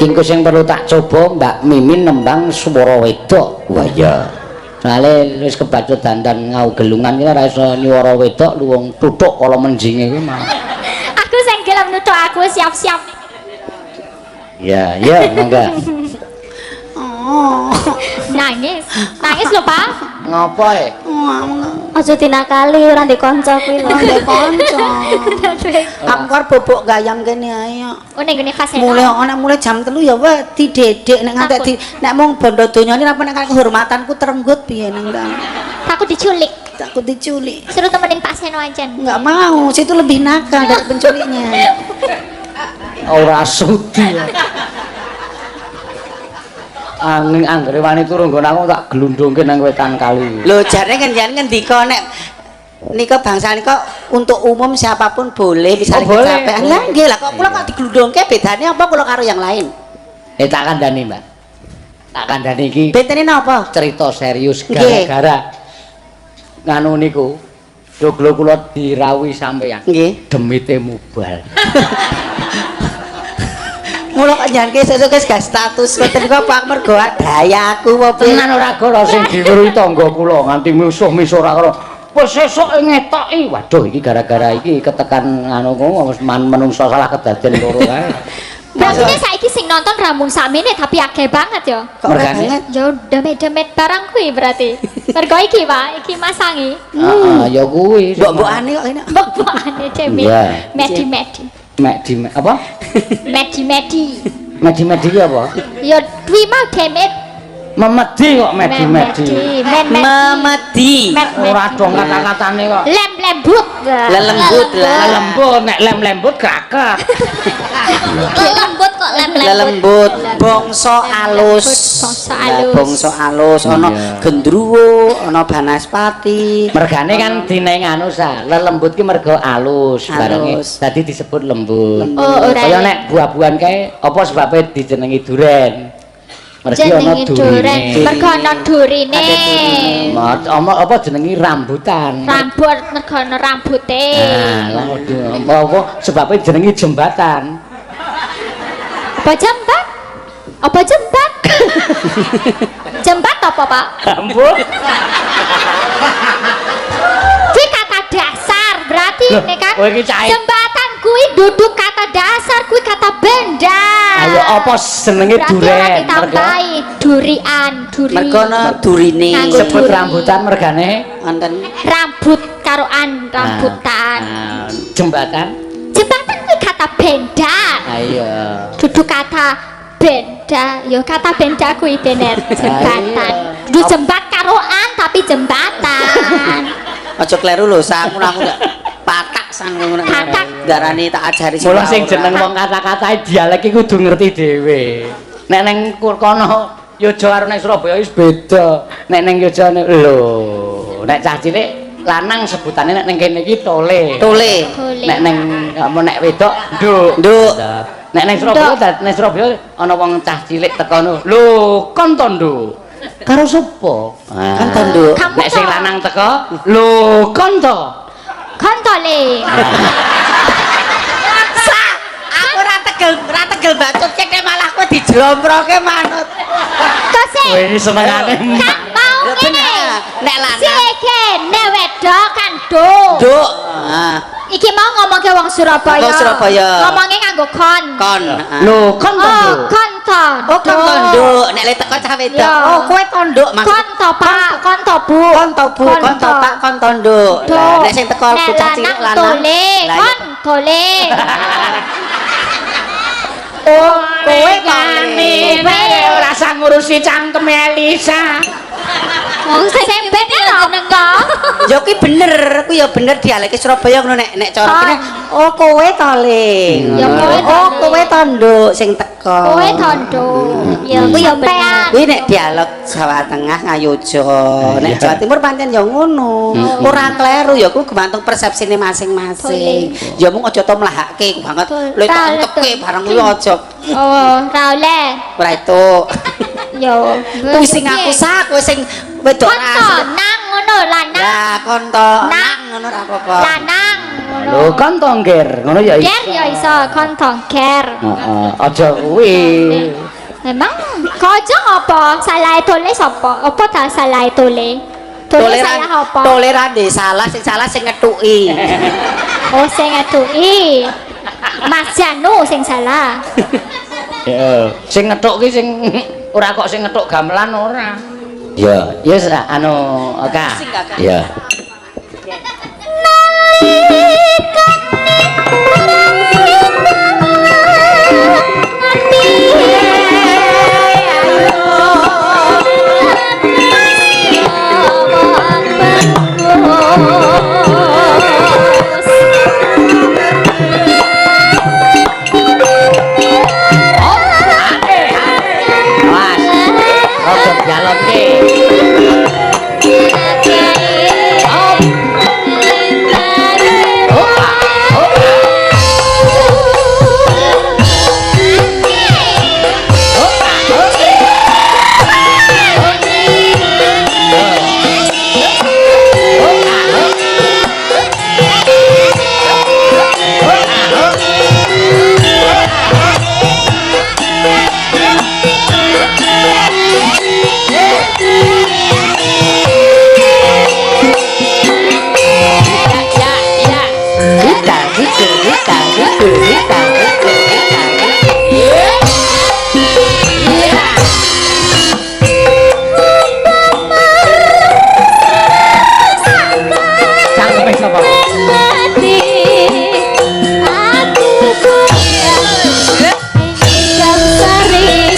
Kingko sing perlu tak coba Mbak Mimin nembang swara wedok. Wah ya. Soale wis kebacut dandan ngau gelungan kita ora iso nyuwara wedok luwung tuthuk kala menjinge kuwi mah. Aku sing gelem nuthuk aku siap-siap. Ya, ya mangga. Nangis lho Pak. Ngopo e? Aja dinakali ora ndek kanca kuwi lho. Ndek kanca. Aku arep bobok gayam kene ae. Oh ning ngene fase. Mulai jam 3 ya wedi dedek nek nganti nek mung bondo donyane apa nek kehormatanku terenggut piye nang ndang. Aku diculik. Aku diculik. Suruh temenin Pak Seno aja. Enggak mau, situ lebih nakal dari penculiknya. Ora sudi. Angin anggere wani turu nggon aku tak glundungke nang wetan kali. Lho jarene kan jan ngendika nek nika bangsa nika untuk umum siapapun boleh bisa boleh. kecapean. Lah nggih lah kok kula kok diglundungke bedane apa kula karo yang lain? Tak kandhani, Mbak. Tak kandhani iki Bentene napa? cerita serius Nggih. gara-gara nganu niku joglo kula dirawuhi sampeyan. Nggih. Demite mubal. Mula kok njanke sesuk wis gak status ngoten kok Pak mergo daya aku apa piye? Tenan ora gara sing diweruhi tangga kula nganti musuh-musuh ora karo. Wis sesuk ngetoki. Waduh iki gara-gara iki ketekan anu kok menungso salah kedaden loro kae. Berarti saiki sing nonton ramun sakmene tapi akeh banget ya. Kok Mergane? banget? Yo demet-demet barang kuwi berarti. Mergo iki, Pak, iki masangi. Heeh, ya kuwi. Mbok-mbokane kok enak. Mbok-mbokane demet. Iya. Medi-medi. Apa? Medi-medi. Medi-medi ki apa? Yo kuwi mau demet. Memedi kok medi-medi. Memedi. Ora dong kata-katane kok. Lem-lembut. Lelembut lah. Lembut nek lem-lembut kraket. Lembut kok lem-lembut. Lelembut, bangsa alus. Bangsa Lah, alus. bangsa alus ana Iya. gendruwo, ana banaspati. Mergane kan dine nganu sa, lelembut ki mergo alus barenge. Alus. Dadi disebut lembut. Oh, ora. Kaya nek buah-buahan kae apa sebabe dijenengi duren? Mergi ana Jenenge duren. durine. Mergo ana durine. Apa jenengi rambutan? Rambut mergo ana rambute. Nah, apa sebabe jenengi jembatan? Apa jembat? Apa jembat? Jembat apa, Pak? Ampun. Kuwi kata dasar, berarti Loh, ini kan kowe iki cah- jembatan kuwi duduk kata dasar, kuwi kata benda. Ayo apa jenenge Berarti ora duren? ditambahi durian, duri. Mergo ana durine. Nganggo Sebut duri. rambutan mergane Wonten Rambut karoan rambutan. Nah, jembatan. Jembatan kuwi kata benda. Ayo. Duduk kata benda, yo kata benda kuwi bener jembatan. Dudu jembat karoan tapi jembatan. aja kleru lho, aku gak patak san ngono. Patak. Darani tak ajari Mula sing ora. jeneng wong kata-katae dialek iki kudu ngerti dhewe. Nek ning kono Yojo karo ning Surabaya wis beda. Nek ning Yojo lho, nek cah cilik lanang sebutane nek ning kene iki tole. Tole. Boleh. Nek ning nek wedok nduk. Nduk. Nek ning Surabaya ana wong cah cilik tekono. Lho, kon to nduk. Karo sapa? Kan to, Nduk. Kamu Nek sing to. lanang teko, lho kon to. Kontole. Aku ora tegel bacot kene malah kowe dijromproke manut. Kok sih? Kowe iki senengane. Kan mau Ya ngene. bener. Nek lanang Sike nek wedok kan do. nduk. Ah, Iki mau ngomongke wong Surabaya. Wong Surabaya. Ngomongnya nganggo kon. kon. Lho, kon to. Oh, Nduk? kon to. Oh, kon to nduk. Nek le teko cah wedok. Ya. Oh, kowe to nduk maksud. Kon to Pak, kon to Bu. Kon to Bu, kon to Pak, kon to nduk. Do. Lah, nek sing teko Nek bocah cilik lanang. tole, Lah, kon tole. Oh, kowe Ngane ora usah ngurusi cangkeme Elisa. Wong sing bener apa? ya kuwi bener, kuwi ya bener dialek Surabaya ngono nek cara kene. Oh, kowe to le. Ya, kowe to Oh, le. kowe to nduk sing teko. Kowe tondo. Ya kuwi ya bener. Kuwi nek dialog Jawa Tengah Ngayojo, nek Jawa Timur pancen ya ngono. Ora kleru ya kuwi gumantung persepsine masing-masing. Ya mung aja to mlahake banget. Lho tak entepke barang kuwi aja. Oh, ra oleh. Ora itu. Yo. Pusing aku sak kowe sing wedok Kon to nang ngono lanang. Ya kon to nang ngono ra apa-apa. Lanang ngono. Lho, kon to ngger, ngono ya iso. Ger ya iso kon to ger. Heeh, aja kuwi. Memang kok aja apa? Salah tole sapa? Apa ta salah tole? Tole salah apa? Toleran deh salah sing ngethuki. Oh, sing ngetuki. Mas Janu sing salah. Ya, sing ngethuk ki sing ora kok sing ngethuk gamelan ora. Ya, yes anu Kak. Ya. Awas. Rada dialogke. wis apa? mati aku punya sari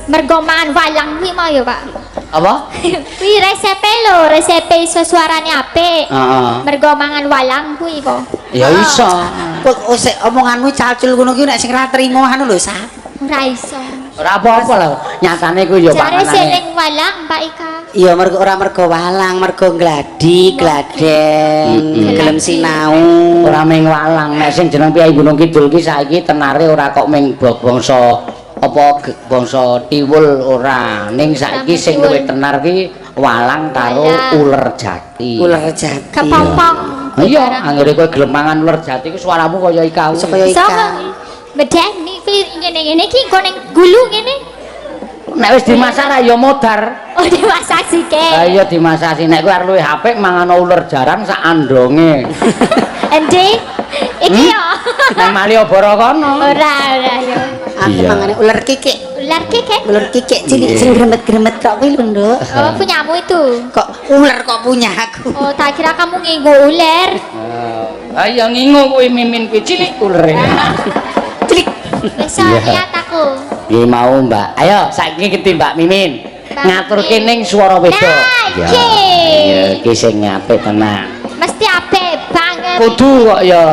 mergomaan walang kuwi mau ya Pak. Apa? Kuwi resepe lho, resepe iso suarane apik. Heeh. Mergomangan walang kuwi po. Ya iso. Kok sik omonganmu calcul ngono ki nek sing ra trimo anu lho, Sa. Ora iso. Ora apa-apa lho. Nyatane kuwi ya Jare panganane. seling walang Pak Ika. Iya mergo ora mergo walang, mergo gladi, gladen, gelem sinau. Ora ming walang, nek sing jeneng Piyai Gunung Kidul ki saiki tenare ora kok ming bangsa apa bangsa tiwul ora. Ning saiki sing luwih tenar ki walang karo uler jati. Uler jati. Kepompong. Iya, anggere kowe gelem mangan uler jati ku suaramu kaya ikau. Kaya ikan. Medeni kuwi ngene-ngene iki engko ning gulu ngene. Nek wis dimasak ra ya modar. Oh dimasak sike. Ha iya dimasak sik. Nek kowe arep luwih apik mangan uler jarang sak andonge. Endi? Iki yo. Nang Malioboro kono. Ora yo. Aku mangane ular kikik. Ular kikik. Ular kikik cilik sing gremet-gremet kok kuwi lho, Nduk. Oh, punyamu itu. Kok ular kok punya aku. Oh, tak kira kamu nginggo ular. Ah iya ngingu kuwi mimin kuwi cilik ulere. Cilik. Besok lihat aku. Nggih mau, Mbak. Ayo saiki kita Mbak Mimin. Ngaturke ning swara wedok. Nah, Ya. iki. Iya, iki sing apik tenan. Mesti apik banget. Kudu kok ya.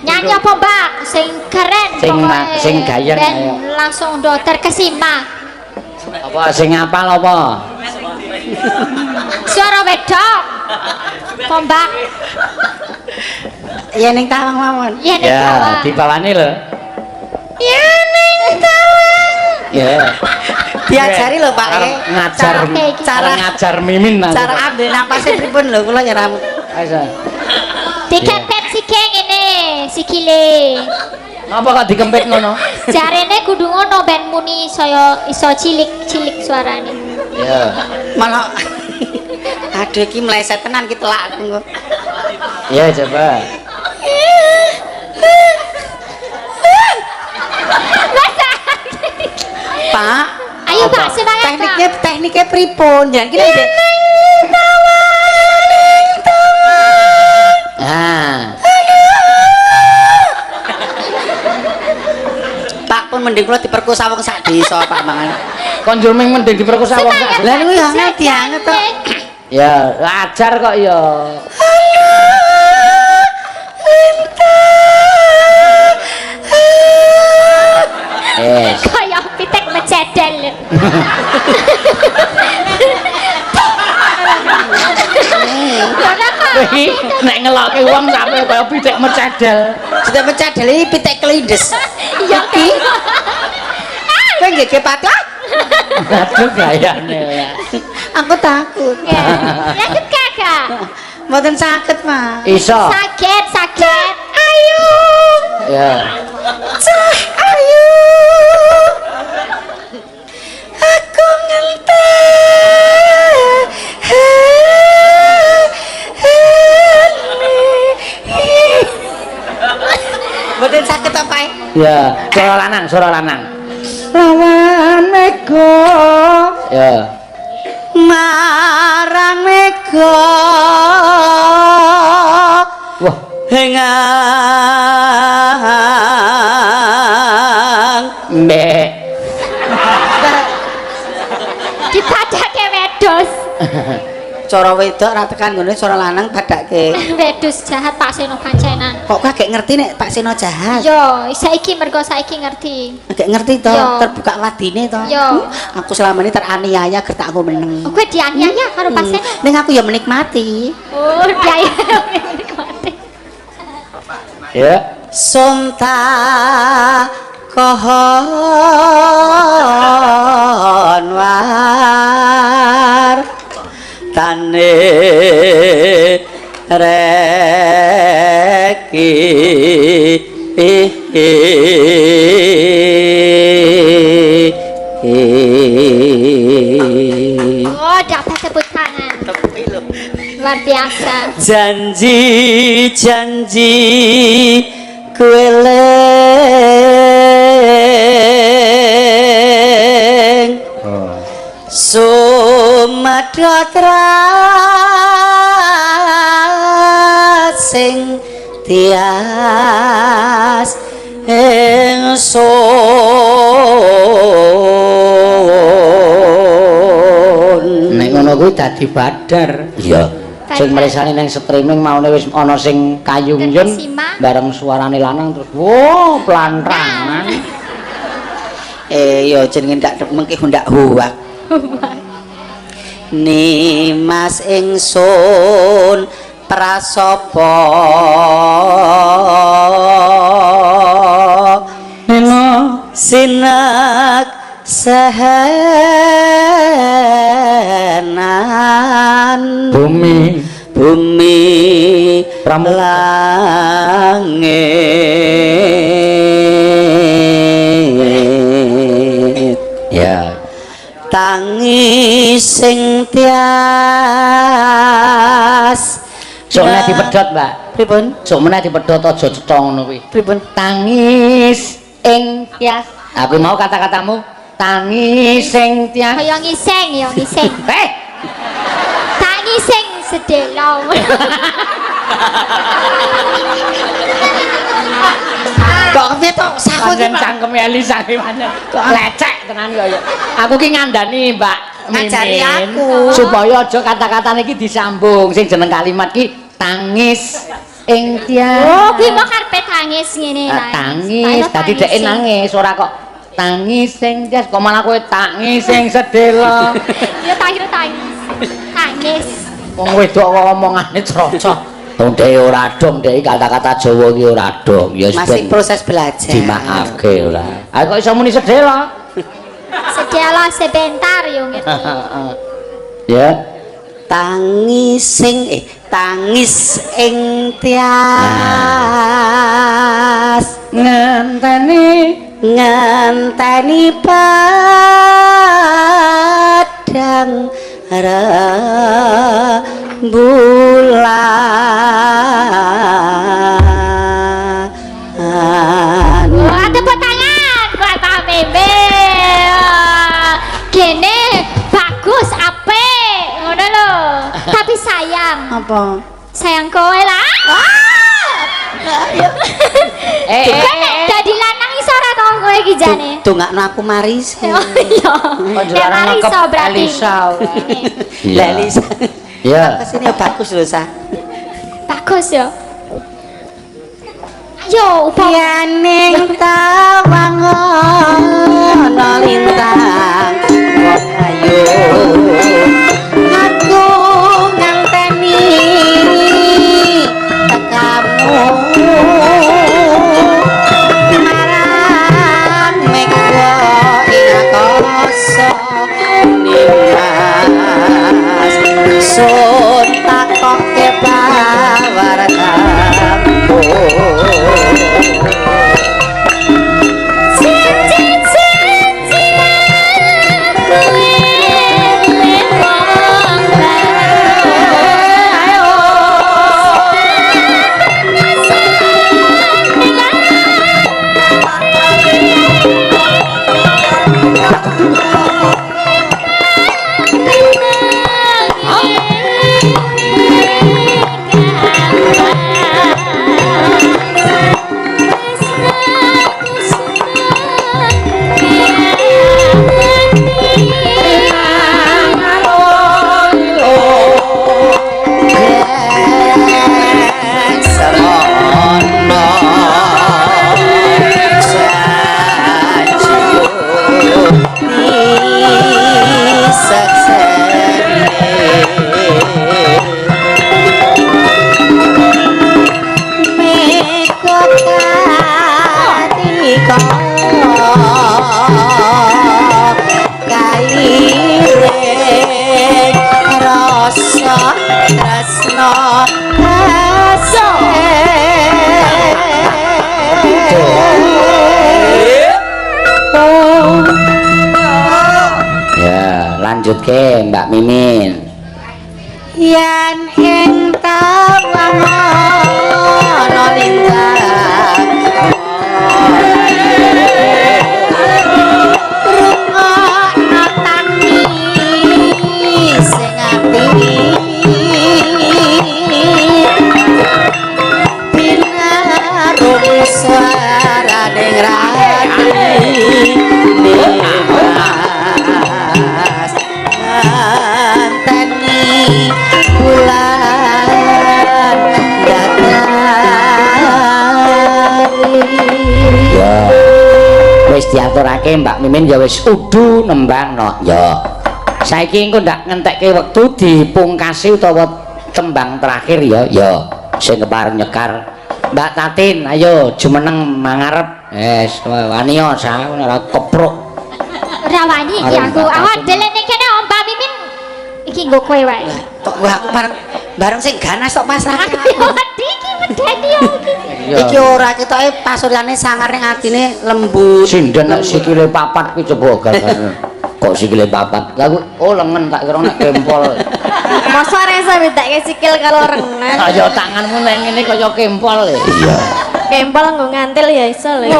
Nyanyi apa, Mbak? Sing keren pokoknya. Sing gayeng, Ben ayo. langsung do terkesima. Apa sing apal apa? Suara wedok. Pombak. Ya ning tawang mawon. Ya nek Ya, bawah. dibawani lho. Ya ning tawang. Ya. Diajari lho, Pak. Arep ngajar Cara- ngajar Mimin nanti. Cara ambil napasnya pripun lho kula ya ram. Ayo. Dikepet sikil ngene, sikile. Napa kok dikempit ngono? Jarene kudu ngono ben muni saya iso cilik-cilik suarane. Ya. Malah aduh iki meleset tenan ki telakku kok. Ya coba. Pak, Ayo Pak, semangat Pak. tekniknya pripun? Jangan kira ide. Ah. Pak pun mending kula diperkosa wong sak desa Pak mangan. Konjur ming mending diperkosa wong sak. Lah niku ya ngerti anget to. Ya, ajar kok ya. Kayak pitek mecedel. Karena Pak, Kowe iki nek ngelokke wong sampe kaya pitik mecedel. Pitik mecedel iki pitik kelindes. Iya kan. Kowe nggih kepatak? Aduh gayane ya. Aku takut. Ya. Lanjut Kakak. Mboten saged, Mas. Iso. Sakit. Ayo. Ya. Cah ayo. Aku ngenteni. Mboten saged apa? Ya, suara lanang. Lawan mega. Ya. Marang mega. Wah, hengang mbek. Dipadake wedhus. Cara wedok ra tekan ngene cara lanang padake. Wedhus jahat Pak Seno pancenan. Kok kagek ngerti nek Pak Seno jahat? Yo, saiki mergo saiki ngerti. Kagek ngerti to, Yo. terbuka wadine to. Yo. Aku selama ini teraniaya ger tak aku meneng. Oh, gue dianiaya karo Pak Seno. Ning aku ya menikmati. Oh, dianiaya. Ya. Sonta kohon war tane reki Oh, dapat tepuk tangan. Luar biasa. janji kueleng sumadatra sing tias ingsun Nek ngono kuwi dadi badar. Iya. Sing mresane ning streaming maune wis ana sing kayungyen Terkesima. bareng suarane lanang terus wow pelantrangan. ya jenenge ndak mengki ndak huwak. Nimas ingsun prasapa sinak sehenan Bumi langit ya. tangi sing tias Sok meneh dipedhot, Mbak. pripun Sok meneh dipedhot aja cetha ngono kuwi. pripun Tangis ing tias. Aku mau kata-katamu. Tangis ing tias. Kaya ngising ya ngising. Tak ngising sedelo. kok piye to saku iki Pancen cangkeme Elisa ki pancen. Kok lecek tenan kaya. Aku ki ngandani, Mbak. Ngajari Mimin, aku. supaya aja kata-katane iki disambung. Sing jeneng kalimat ki tangis ing tias. Oh, kuwi mau karpet tangis ngene Ah, tangis, tadi dhek nangis ora kok tangis sing jas kok malah kowe tangis sing sedelo. Ya tangis tangis. Tangis. Wong wedok kok omongane crocok. Wong dhek ora dong, dhek kata-kata Jawa iki ora dong. Ya masih proses belajar dimaafke ora. Aku kok iso muni sedelo. Sedelo sebentar yo ngerti. Ya. tangis ing tias ngenteni padang rembulan Wah, tepuk tangan buat Pak Meme. Gene bagus apik ngono lho. Tapi sayang. apa Sayang kowe lah. Kok nek dadi lanang iso ora to kowe iki jane? tungakno aku maris Oh iya. Nek mari iso berarti. Elisa. Lah Lisa Ya. kesini bagus lho sa Bagus ya. Ayo, yaning tawangono lintang wong ayu aku nganteni tekan kairing rasa tresno ya lanjut ke Mbak Mimin yen ing tawana lintang rungokno tani sing ati binarung suarane rati nimas anteni bulan datari ya wis diaturake Mbak Mimin ya wis udu nembang no ya saiki engko ndak ngentekke wektu dipungkasi utawa tembang terakhir ya sing kepareng nyekar Mbak Tatin ayo jumeneng mangarep wis wani yo sa ora kepruk Rawani iki aku awak delene kene Mbak Mimin iki nggo kowe wae tok aku bareng sing ganas tok pasrah aku wedi iki medeni yo iki iki ora ketoke pasuryane sangar ning atine lembut sinden nek sikile papat kuwi coba gagan kok sikile papat lha lengen tak kira nek kempol masa resa bedake sikil kalau renang kaya tanganmu nek ngene kaya kempol iya kempol nggo ngantil ya iso lho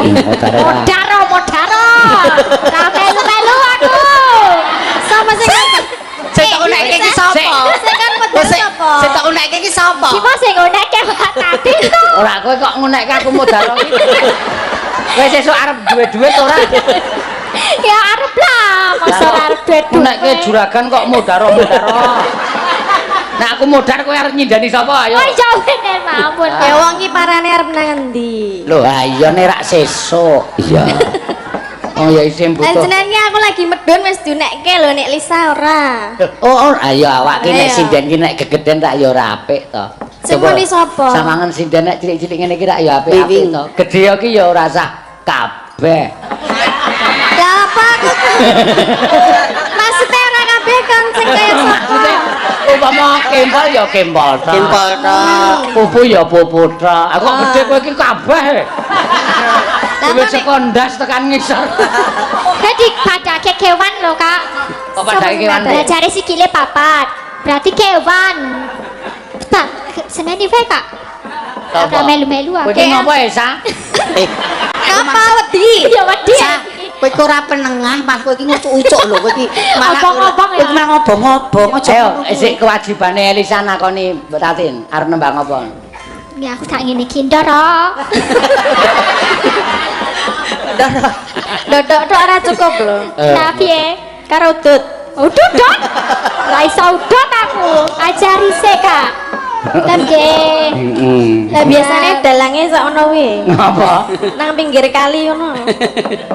modaro ra melu aku sama sing sing tak unekke iki sapa sing kan medeni sapa sing tak unekke iki sapa Siapa sing unekke Mbak Tatin to ora kowe kok ngunekke aku modaro iki kowe sesuk arep duwe duit ora ya arep lah masa arep duwe ngunekke juragan kok modaro nah aku modar kowe arep nyindani sapa ayo oh iya bener mampun ya wong iki parane arep nang endi lho ha iya nek rak sesuk iya oh ya isin butuh jenenge aku lagi medun wis diunekke lho nek Lisa ora oh ayo awak ki nek sinden ki nek gegeden tak ya ora apik to sing muni sapa samangan sinden nek cilik-cilik ngene iki tak ya apik to gedhe ki ya ora sah kabeh ya apa aku maksudnya ora kabeh kan sing kaya sapa umpama kempol ya kempol to kempol to pupu ya pupu to aku kok gedhe kowe iki kabeh wis sekondas tekan ngisor jadi padake kewan lho Kak kok padake kewan jare sikile papat berarti kewan tak seneni wae Kak ora melu-melu kowe akeh iki ngopo Esa apa wedi ya wedi kowe iki ora penengah mas kowe iki ngucuk-ucuk lho kowe iki Ngobong-ngobong ya? kowe malah ngobong-ngobong aja ayo isik kewajibane Elisa nakoni Mbak Tatin arep nembang apa ya aku tak ngene iki ndoro Dodok tok ora cukup lho. nah piye Karo udut. udut dot ra iso udut aku ajari se Kak lan nggih Lah biasane dalange sak ono kuwi. ngapa Nang pinggir kali ngono.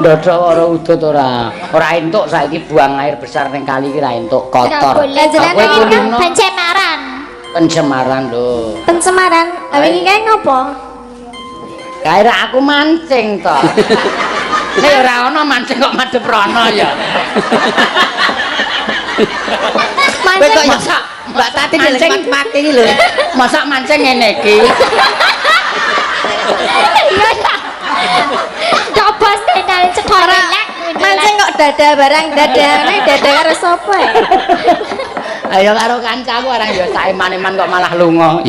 ndodok ora udut ora entuk saiki buang air besar ning kali iki ra entuk ora kotor boleh jenenge Kowe kan kulino pencemaran pencemaran lho Pencemaran. Lah wingi kae ngopo? kae ra aku mancing to nek ora ana mancing kok madhep rono ya kowe kok ya masak Mbak Tati mancing mati iki lho masak mancing ngene iki iya ya coba tenan cethora Mancing kok dada barang dadane dada karo sapa ya? ayo karo kancaku arang ya sak eman-eman kok malah lunga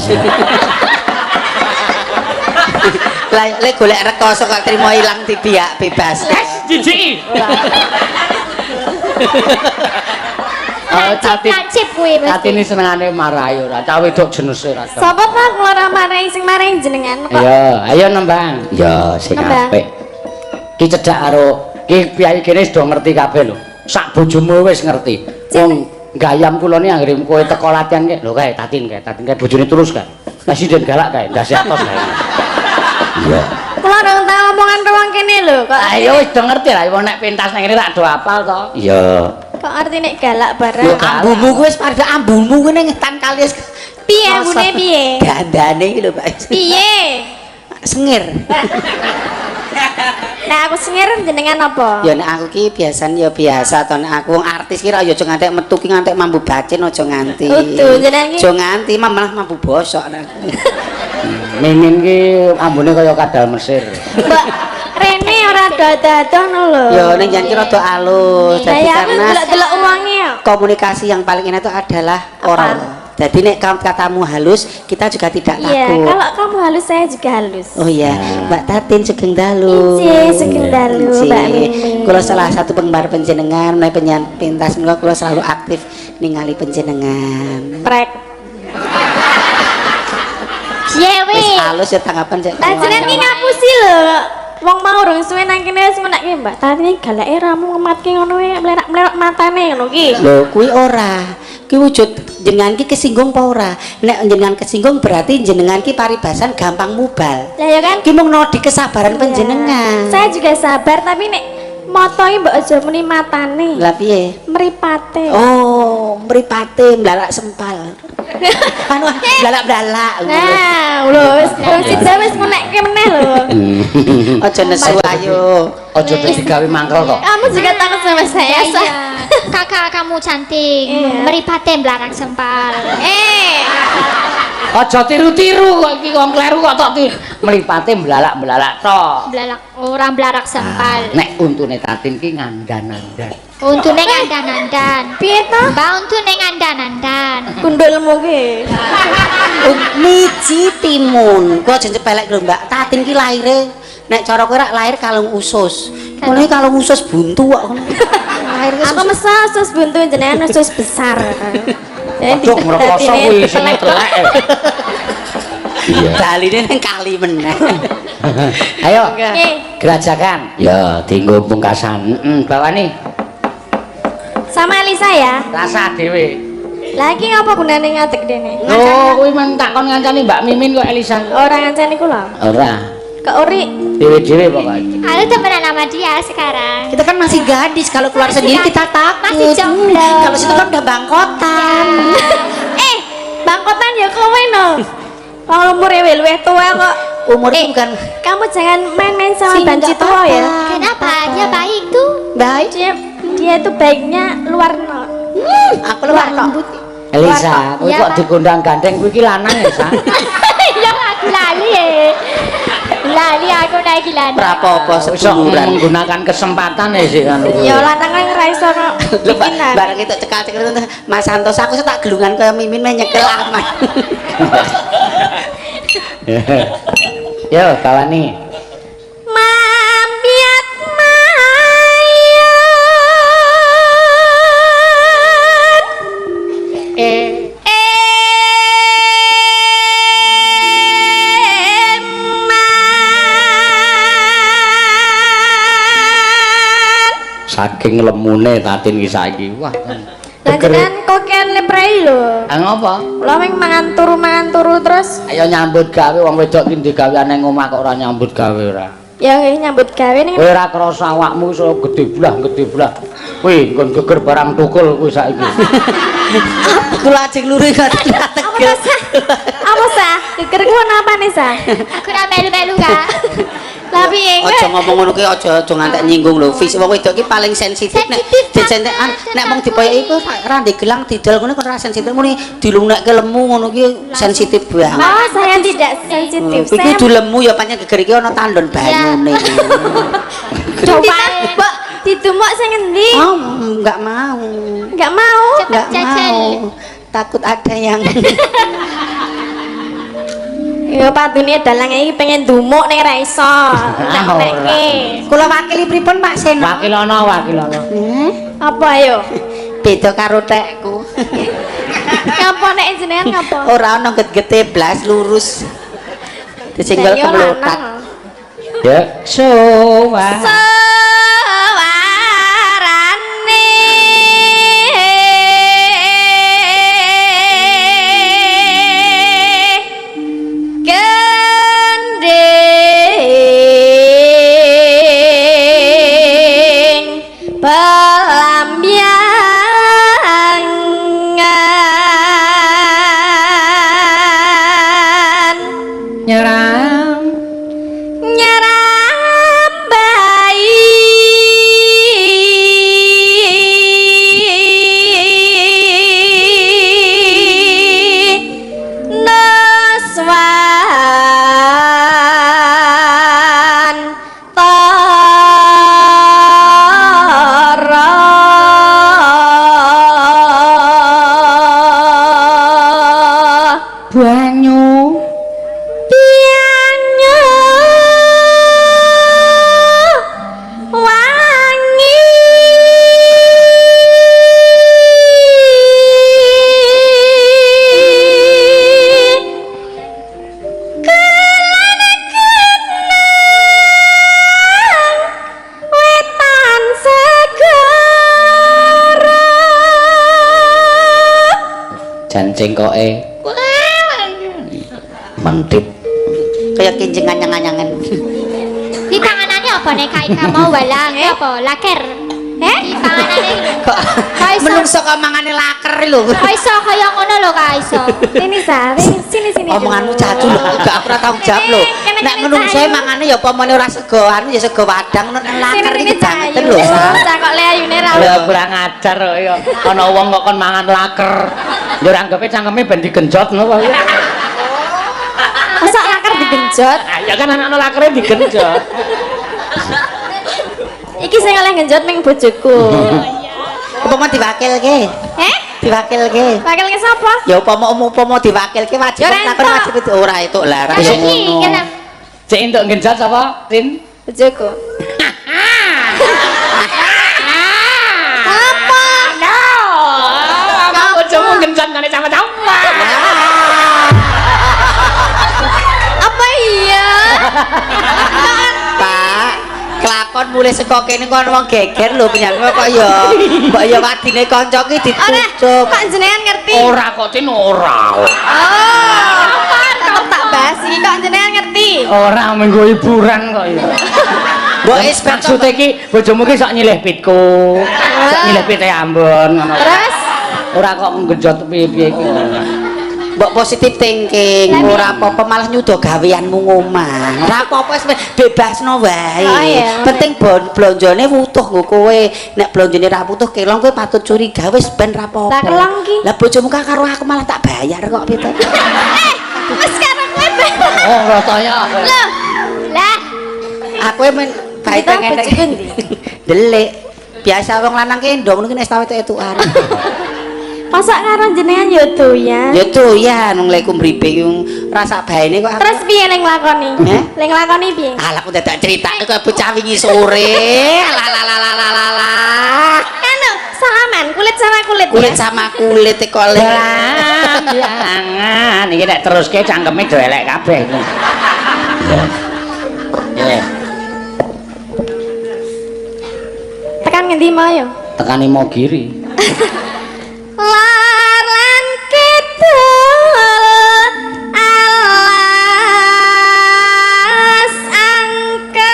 lah lek golek rekoso kok trimo ilang dibiak bebas jijiki Nancip kuwi Tati ini senengane marahi ora, cah wedok jenenge ora. Sapa Pak ora marahi sing marahi jenengan kok? Ayo nembang. Ya sing Nembang. apik. Ki cedhak karo ki piyai kene sudah ngerti kabeh lho. Sak bojomu wis ngerti. Wong gayam kula ni anggere kowe teko latihan ki. Lho kae Tatin kae bojone terus kae. Presiden galak kae, ndase atos kae. Iya. Kula ora tau omongan ruang kene lho kok. Ayo wis do ngerti lah wong nek pentas nang ngene tak do apal to. Iya. Kok arti nek galak bareng? Lho, ambumu kuwi wis pada ambumu kuwi ning tan kali wis Piye bune piye? gandane iki lho Pak Piye? sengir Nah aku sengir jenengan apa? Ya nek aku ki biasane ya biasa to nek aku wong artis ki ra ya aja ngantek metu ki ngantek mambu bacin aja nganti. Utuh jenengan ki. Aja nganti malah mambu bosok nek. Mimin ki ambune kaya kadal Mesir. Mbak Rene ora dadadan lho. Ya ning jan ki rada alus. Jadi Lah aku karena delok-delok umange ya. komunikasi yang paling enak itu adalah oral. Jadi nek katamu halus, kita juga tidak Iya, takut. kalau kamu halus saya juga halus. Oh iya, Mbak Tatin Sugeng Dalu. Inci, Sugeng Dalu, Inci. Mbak Mimin. Kula salah satu penggemar panjenengan, menawi pentas menika kula selalu aktif ningali panjenengan. Prek. Yewe. Wis halus ya tanggapan cek. Lah jenengan ki ngapusi lho. Wong mau urung suwe nang kene wis menake Mbak Tati galake ramu ngematke ngono wae mlerak-mlerak matane ngono ki. Lho, kuwi ora. Kuwi wujud jenengan ki kesinggung apa ora? Nek jenengan kesinggung berarti jenengan ki paribasan gampang mubal. Lah ya kan? Ki mung nodi kesabaran panjenengan. Saya juga sabar tapi nek motoe mbok aja muni matane. Lah piye? Mripate. Oh, mripate mlarak sempal. Anu blalak-blalak. Nah, lho wis wis menekke meneh lho. Aja nesu ayo. Aja dadi gawe mangkel to. Kamu juga takut sama saya, Sa? Iya. Kakak kamu cantik. Iya. Meripate belakang sempal. Aja tiru-tiru kok iki wong kleru kok tok mlipate mbelalak-belalak tok. Belalak orang belarak sempal. Nek untune Tatin ki ngandan-andan. Untune ngandan-andan. Piye to? Mbak untune ngandan-andan. Gundulmu ki. Miji timun. Kok aja cepelek lho, Mbak. Tatin ki laire nek cara kowe rak lahir kalung usus. Ngono iki kalung usus buntu kok ngono. Lahir Aku mesa usus buntu jenengan usus besar. Aduh ngrekoso kuwi isine telek. iya. Daline ning kali meneh. Ayo. Nggih. Gerajakan. Ya, dienggo pungkasan. Bawani. Sama Elisa ya. Rasa dhewe. Lagi ngapa gunane ngadeg dene? Oh, kuwi men takon ngancani Mbak Mimin kok Elisa. Ora ngancani kula. Ora. Ke Uri. Dhewe-dhewe pokoknya. Halo temenan sama dia sekarang. Kita kan masih gadis, kalau keluar sendiri kita takut. Masih jomblo. Kalau situ kan udah bangkotan. Bangkotan ya kowe no. Wong umure luwih tua kok. Umur bukan Kamu jangan main-main sama Sini, banci nggak tua ya. apa-apa. Kenapa? Dia baik tuh. baik. Dia itu baiknya luar no. Aku luar lembut. Elisa, kowe Iya, kok Pak. digondang gandeng kuwi iki lanang ya, Sa? Ya aku lali ya. Lali aku naik lanang. Prapopo Iso seduluran. menggunakan kesempatan ya sih kan. Ya lanang kan ora iso no. Lho, Pak, bikinan. bareng itu cekal-cekal itu Mas Santos aku tak gelungan kaya Mimin menyekel amat. Yo, kawani. Mampiat mayat. Saking lemune Tatin ki saiki. Wah. Lah jenengan kok kene prei lho. Ah ngopo? Kula ming mangan turu terus. Ayo nyambut gawe wong wedok ki ndek gawean ning omah kok ora nyambut gawe ora. Ya nggih nyambut gawe ning Kowe ora krasa awakmu iso gedhe blah. Kowe nggon geger barang tukul kowe saiki. Kula ajeng luri kok tegel. apa sah? Geger ku napa nih sah? Aku ora melu-melu Kak. Lah piye Aja ngomong ngono ki aja ngantek nyinggung lho. Fisik wong wedok ki paling sensitif nek disentekan nek mung dipoyoki iku ra ndek gelang didol ngono kok ora sensitif muni dilunekke lemu ngono ki sensitif banget. Oh, saya tidak sensitif. Iki Saya kudu lemu ya pancen geger iki ana tandon banyune. coba Mbak didumuk sing ngendi? Oh, enggak mau. Enggak mau. Enggak Jajal. mau. Takut ada yang Ya padune dalang iki pengen dumuk nek ra iso. Tak nekke. kula wakili pripun Pak Seno? Wakil ana. Apa ayo? Beda karo tekku. Ngapa nek jenengan ngapa? Ora ana get-gete blas lurus. Disenggol Lah, iya, kemelotak. lanang. Ya, sowa. Sawarane gending pelambiangan Nyeram nyerambah jan cengkoke mentit kaya kincing anyang-anyangan. Di panganane apa nek Ika mau walang apa laker. Di panganane Kok menungso kok mangane laker lho. Kok iso kaya ngono lho Kak iso. Ini Sari, sini. Omonganmu cacu lho, gak ora tau jawab lho. Nek menungso mangane ya pomone ora sego anu ya sego wadang laker iki banget lho. Cah kok le ayune ra. ya kurang ajar kok ya ana wong kok kon mangan laker ya ora anggape cangkeme ben digenjot ngono kok ya Masa laker digenjot? ya kan anak-anak lakere digenjot Iki sing oleh genjot ning bojoku. Upama diwakilke. Diwakilke. Wakilke sapa? Ya upama diwakilke wajib lakon wajib itu ora itu lah ra iso ngono. cek entuk genjot sapa Rin Bojoku. apa no kamu bojomu genjot ngene sama-sama Apa iya? Pak, kelakon mulai saka kene kon wong geger lho penyanyi kok ya mbok ya wadine kanca ki ditutup. Kok jenengan ngerti? ora kok Tin ora Oh, kok tak bahas iki kok jenengan ngerti? ora minggu hiburan kok ya Mbok maksud iki bojomu ki sok nyilih pitku sok nyilih pite Ambon ngono Terus ora kok nggenjot piye-piye iki mbok positif thinking, ora apa-apa malah nyuda gaweanmu ngomah. Ora apa-apa wis bebasno wae. Oh, iya. Penting blonjone wutuh nggo kowe. Nek blonjone ra wutuh kelong kowe patut curiga wis ben ra apa-apa. Lah kelong ki. Lah bojomu karo aku malah tak bayar kok piye. wis karo kowe. oh rasanya Loh. Lah, Aku men bae Kita pengen bojoku ndi? delik. Biasa wong lanang ki ndong ngono ki nek tau etuk-etukan. masa karo jenengan yo doyan? Ya tuh ya nang lek mripe yung rasa baene kok. Terus piye ling lakoni? Ling lakoni piye? Alah aku dadak critake kok bocah wingi sore. Lah. Anu, salaman kulit sama kulit. Kulit sama kulit kok le. jangan iki nek teruske cangkeme do elek kabeh iki ya Tekan ngendi mau yo? tekani Mogiri Lar lan kidul alas angker.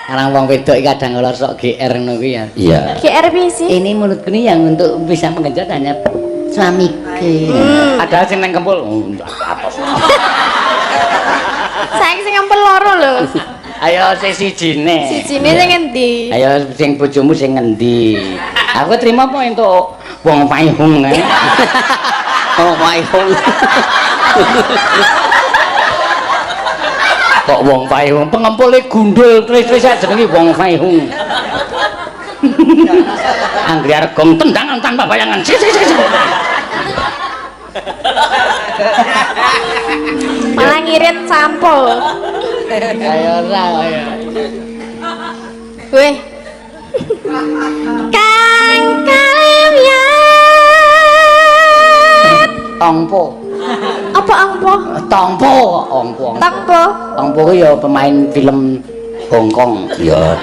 Karang wong wedok iki kadang kala sok GR ngono kuwi ya. Iya. GR piye sih? Ini menurutku ini yang untuk bisa mengenjot hanya suamiku. Ada sing nang kempul atos. Saiki sing ampun loro lho. Ayo sijine. Sijine sing endi? Ayo sing bojomu sing ngendi? Aku terima apa entuk wong paihung kan. Oh my god. Kok wong paihung pengempule gundul terus jenenge wong paihung. Anggri gong tendangan tanpa bayangan. Malah ngirit sampul. Ayo ora ayo. Weh. Kang Kalyat. Tongpo. Apa angpo? Tongpo, ongpo. Tangpo. Tongpo ku ya pemain film Hong Kong. Ya.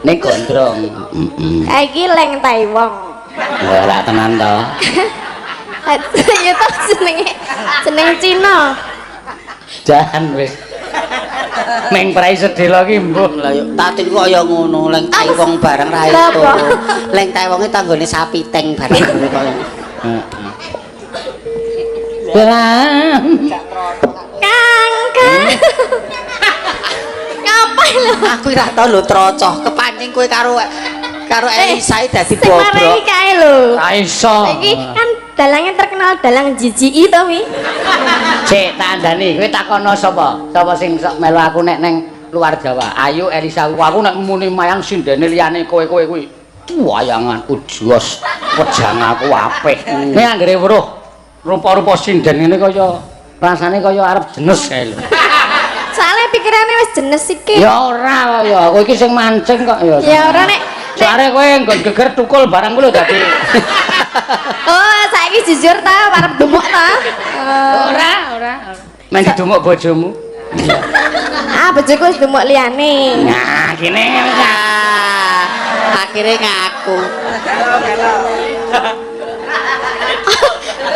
Ning gondrong. Iki leng Taiwan. Ora tenan to. Ya to jeneng Cina. Jangan wis. Ning prai sedhela ki mbuh. Lah yo tatin kok ya ngono, leng taiwong bareng ra itu. Leng taiwonge tanggone sapi teng bareng ngono kok. Heeh. Belang. Kang. Ngapain lho? Aku ora tau lho trocoh, kepancing kowe karo Elisa dadi Sing marai bobrok. kae lho. Ra iso. Iki kan dalangnya terkenal dalang jijiki to wi. Cek tak andani, kowe takono sapa? Sapa sing sok melu aku nek neng luar Jawa? Ayu Elisa aku nek muni mayang sindene liyane kowe kuwi. Wayanganku jos, wejang aku apik. Nek anggere weruh rupa-rupa sinden ngene kaya rasane kaya arep jenes kae lho. Soale pikirane wis jenes iki. Ya ora ya, kowe iki sing mancing kok ya. Ya ora nek Soale kowe nggon geger tukul barang ku lho dadi. Oh, saiki jujur ta arep dumuk ta? Ora. Men didumuk bojomu. Ah, bojoku wis dumuk liyane. Nah, kene Akhirnya ngaku.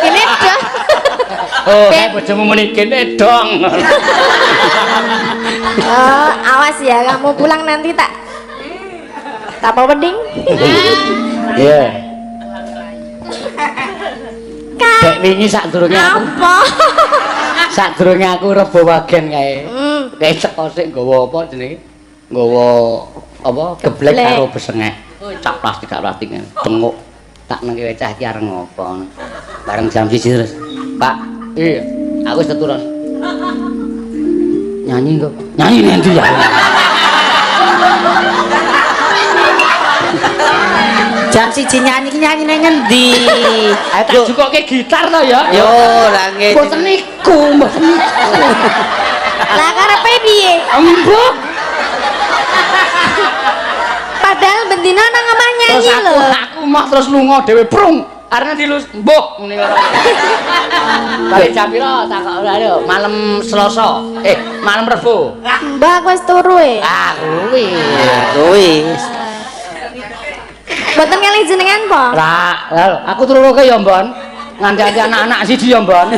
Ini dong. Oh, kayak bojomu muni kene dong. Oh, awas ya kamu pulang nanti tak apa wedding? Iya. Dek wingi sadurunge aku. Apa? Sadurunge aku rebo wagen kae. Kae teko sik nggawa apa jenenge? Nggawa apa geblek karo besengek. Cak plastik tenguk. Tak nang kowe cah iki areng ngopo. Bareng jam 1 terus. Pak, iya, aku wis turun. Nyanyi kok. Nyanyi nanti ya. Jam 1 nyanyi nyanyi nang ngendi? Ayo tak jukoke gitar to ya. Yo, lah ngene. Mboten niku, mboten niku. Lah karepe piye? Embuk. Padahal bendina nang omah Terus nyanyi lho. aku mah terus lunga dhewe prung. Arene dilus mbok ngene karo. Balik jam pira takok lho, malam Selasa. Malam Rebo. Mbak aku wis turu e. Ah, kuwi. Wis. Mboten ngeling jenengan po? Lah, aku turuke ya, Mbon. Nganti anak-anak siji ya, Mbon.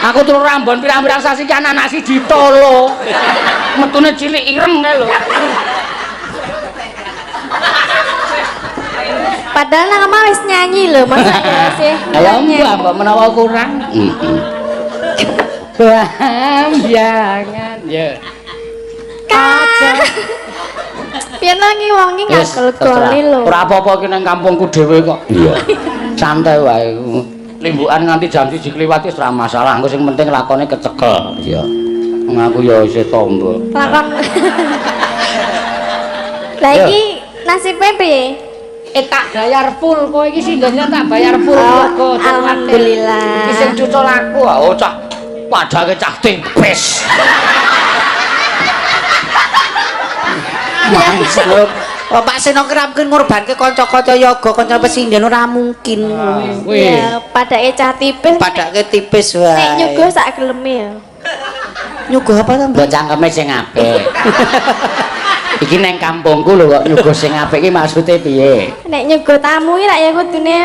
Aku turu rambon pirang-pirang sasi ki anak-anak siji tolo. Metune cilik ireng kae lho. Padahal nang omah wis nyanyi lho, masa sih. Ayo mbak menawa kurang. Bambiangan ya. Kan. Piye lagi wong iki ngagel-goli lho. Ora apa-apa ki nang kampungku dhewe kok. Iya. Santai wae. Limbukan nganti jam 1 kliwat wis ora masalah. Engko sing penting lakone kecekel. Iya. Ngaku ya isih tombo. Lakon. Lah iki nasibe piye? Tak bayar full kowe iki sindene tak bayar full Oh, alhamdulillah. Iki sing cucul aku oh cah padake cah tipis. Maksud Pak Seno keramken ngorbanke kanca-kanca yoga, kanca pesinden ora mungkin. Ya, padake cah tipis. Padake tipis wae. Nek nyuguh sak geleme ya. Nyuguh apa to, Mbak? Mbok cangkeme sing apik. Iki nang kampungku lho kok nyuguh sing apik iki maksude piye? Nek nyuguh tamu iki rak ya kudune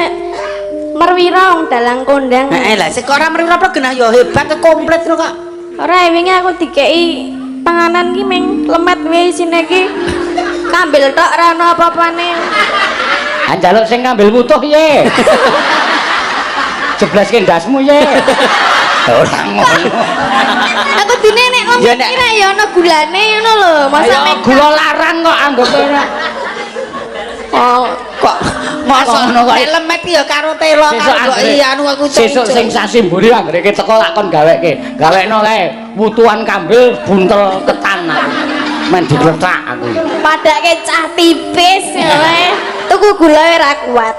merwira wong dalang kondang. Heeh lah, sik ora mrene apa genah ya hebat komplit lho kok. Ora wingi aku dikeki panganan ki ming lemet wae isine ki. Kambil tok ora ono apa-apane. Ah njaluk sing ngambil wutuh ye. Jeblaske ndasmu ye. Ora ngono. Aku dine nek ngomong Ya, nek- ki rak ya ono gulane ngono lho. Masa Ayo mek gula larang kok anggope ora. Oh, kok masa Ngono kok. nek lemet ya karo telo karo kok anu aku sesuk sing sasi mburi anggere ki teko tak kon gaweke. Gawekno kae wutuhan kambil buntel ketan aku. Men digletak aku. padake cah tipis ya wae. Tuku gula ora kuat.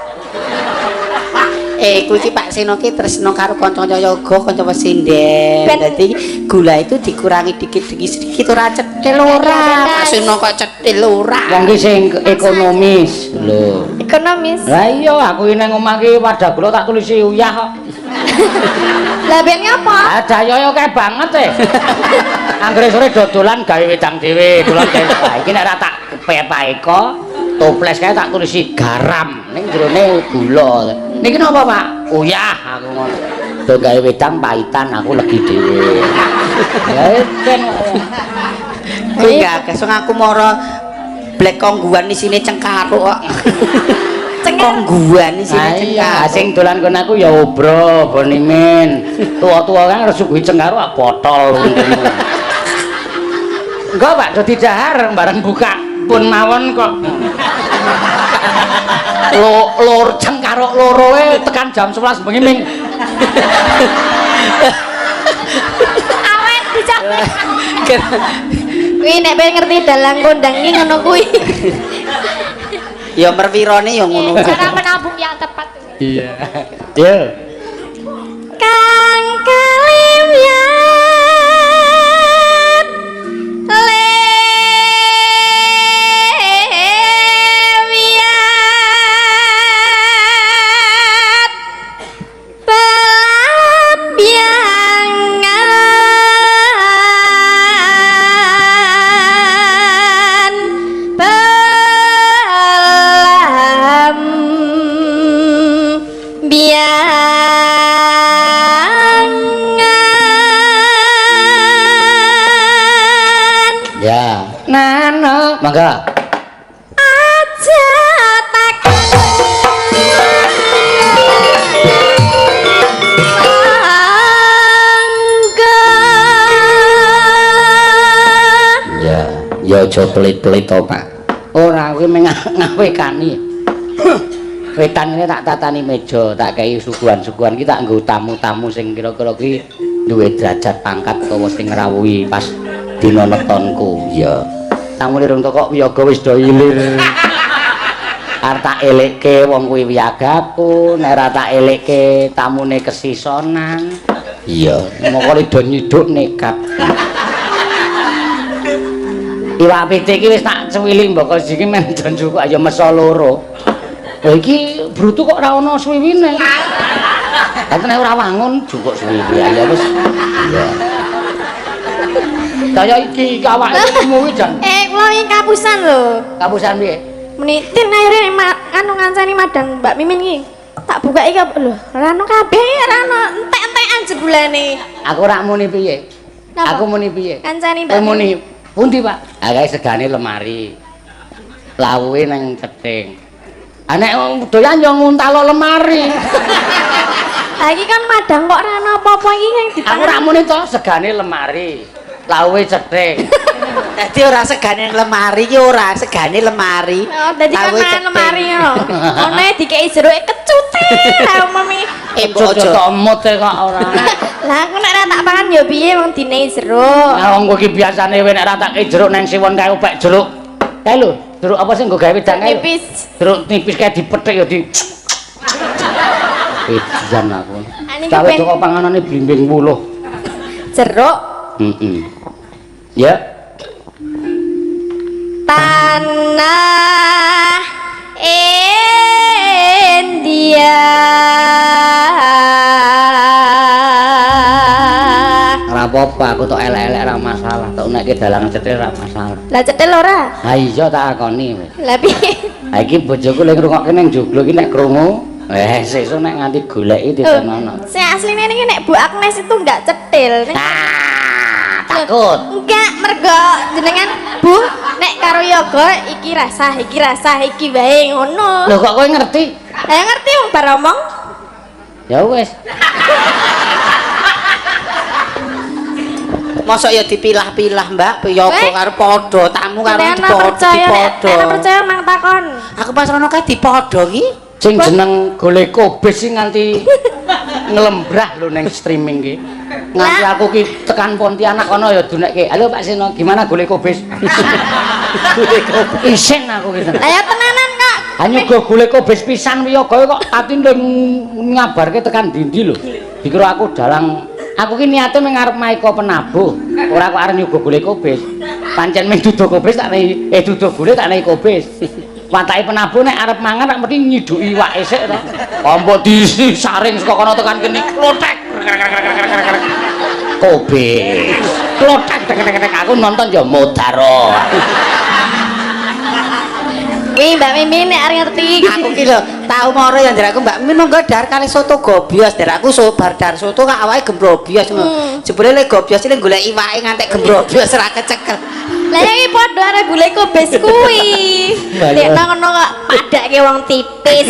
kuwi iki Pak Seno ki tresno karo kanca yoga, kanca pesinden. Ben- Dadi gula itu dikurangi dikit-dikit ora cetil ora. Pak Seno kok cetil ora. Wong ki sing ekonomis lho. Ekonomis. Lah iya aku nang omah ki wadah gula tak tulisi uyah kok. Lah ben ngapa? Ada yoyo kae banget e. Anggere sore dodolan gawe wedang dhewe, dolan gawe. Lah iki nek ora tak pepaeko, toples kae tak tulisi garam ning jerone gula. Niki napa, Pak? Uyah aku ngono. Do gawe wedang pahitan aku legi dhewe. Ya ben. Kuwi gak kesung aku moro blek kongguan isine cengkaruk kok. Kongguan isine Iya, cengkaruk. sing dolan kon aku ya obro, bonimin. Tua-tua kan harus suguhi cengkaruk botol. Enggak, Pak, dadi dahar bareng buka pun mawon kok. Lor cengkaruk loroe tekan jam 11 bengi ming. Awet dicapai. Kuwi nek pengen ngerti dalang kondang iki ngono kuwi. Ya merwirane ya ngono. Cara menabung yang tepat. Iya. Iya. Kang Kalimyan lewiat pelabyangan Ya. Nana, mangga. Aja takkan Ya aja pelit-pelit to, Pak. Ora kowe ngawekani. Wetan ini tak tatani meja, tak kei suguhan-suguhan iki tak nggo tamu-tamu sing kira-kira kuwi duwe derajat pangkat utawa sing ngrawuhi pas dina netonku. Ya. Tamu lirung kok wiyaga wis do ilir. Arep tak elekke wong kuwi wiyagaku, nek ora tak elekke tamune kesisonan. Iya, moko do nyiduk nekat. Iwak pitik iki wis tak cuwili mbok iki men jan cukup ayo meso loro. Lha iki brutu kok ora ana suwiwine. Katene ora wangun jukuk suwiwi ya wis. Iya. Kaya iki awake dhewe jan. kula iki kapusan lho. Kapusan piye? Menitin akhirnya anu ngancani madang Mbak Mimin iki. Tak buka iki lho, ora ono kabeh, ora ono entek-entekan jebulane. Aku ora muni piye? Napa? Aku muni piye? Kancani Mbak. Muni pundi, Pak? Ah kae segane lemari. Lawuhe nang cething. Ah nek doyan yo nguntalo lemari. Lah iki kan madang kok ora ono apa-apa iki sing Aku ora dipangan. muni to segane lemari. Lawuhe cething. Dadi ora segane lemari iki ora segane lemari. Oh, dadi kan Lawe main cething. lemari yo. Ono dikeki jeruke kecute. Lah mami. Mbok aja tomot kok ora. Lah aku nek ora tak pangan yo piye wong dinehi jeruk. Nah wong iki biasane nek ora tak kei jeruk nang siwon kae opek jeruk. Kae lho, jeruk apa sih nggo gawe wedang kae? Nipis. Jeruk nipis kae dipethik ya di Edan aku. Ani Cawe kepen- kok panganane blimbing wuluh. Jeruk Heeh. Ya. tanah India. Ora apa-apa, aku tok elek-elek ora masalah. Tok nekke dalang cetil ora masalah. Lah cetil ora? Ha iya tak akoni wis. Lah piye? Ha iki bojoku lek ngrungokke ning joglo iki nek krungu, sesuk nek nganti goleki ditenono. Sing asline niki nek Bu Agnes itu enggak cetil. Ah, takut. Enggak, mergo jenengan Bu nek karo yoga iki rasah, iki wae ngono. Lho kok kowe ngerti? Ngerti wong bar omong. Ya wis. Mosok ya dipilah-pilah, Mbak, ya apa Weh. karo padha, tamu karo Nek percaya, nek percaya mang takon. Aku pas rono kae dipadha iki. Sing jeneng golek kobes sing nganti ngelembrah lho ning streaming ki. Nganti aku ki tekan Pontianak kono ya dunekke. Halo Pak Seno, gimana golek kobes? Golek kobes. Isen aku ki. Ayo tenanan kok. Hanya golek kobes pisan wiyaga kok atine ngabarke tekan ndi lho. Dikira aku dalang. Aku ki niate mung arep maika penabuh. Ora kok arep nyoba golek kobes. Pancen mung duduh kobes tak nehi duduh golek tak nehi kobes. Watake penabuh nek arep mangan nek mesti nyiduki iwake sik to. Ompo disaring saka kono tekan kene klothek. Kobes. Klothek tek aku nonton ya modaro. Wih, Mbak Mimin nek arep ngerti. Aku ki lho tau moro ya ndaraku Mbak Min monggo dar kali soto gobios, ndaraku bar dar soto kok awake gembrobios ngono. Jebule le gobios iki golek iwake ngantek gembrobios ora kecekel. Lah iki padha arek golek kobes kuwi. Nek ngono kok padake wong tipis.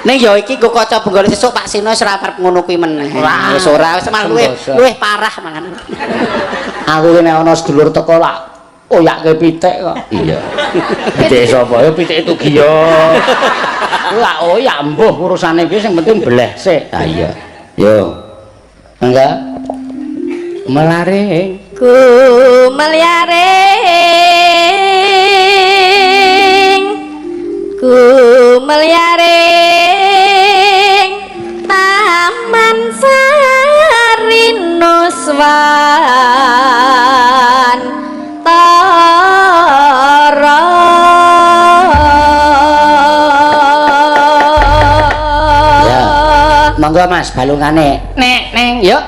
Ning ya iki nggo kaca benggol sesuk Pak Sino wis ora arep ngono kuwi meneh. Wis ora wis malah luwih parah malah. Aku ki nek ana sedulur teko lak oyake pitik kok. Iya. Pitik sapa? Ya pitik itu giyo. Lah oyak mbuh urusane kuwi sing penting beleh sik. Ha iya. Yo. Enggak. Melaring. Ku melyaring. Ku melyaring Taman Sarinuswan Tara. Ya. Monggo Mas balungane. Nek neng yuk.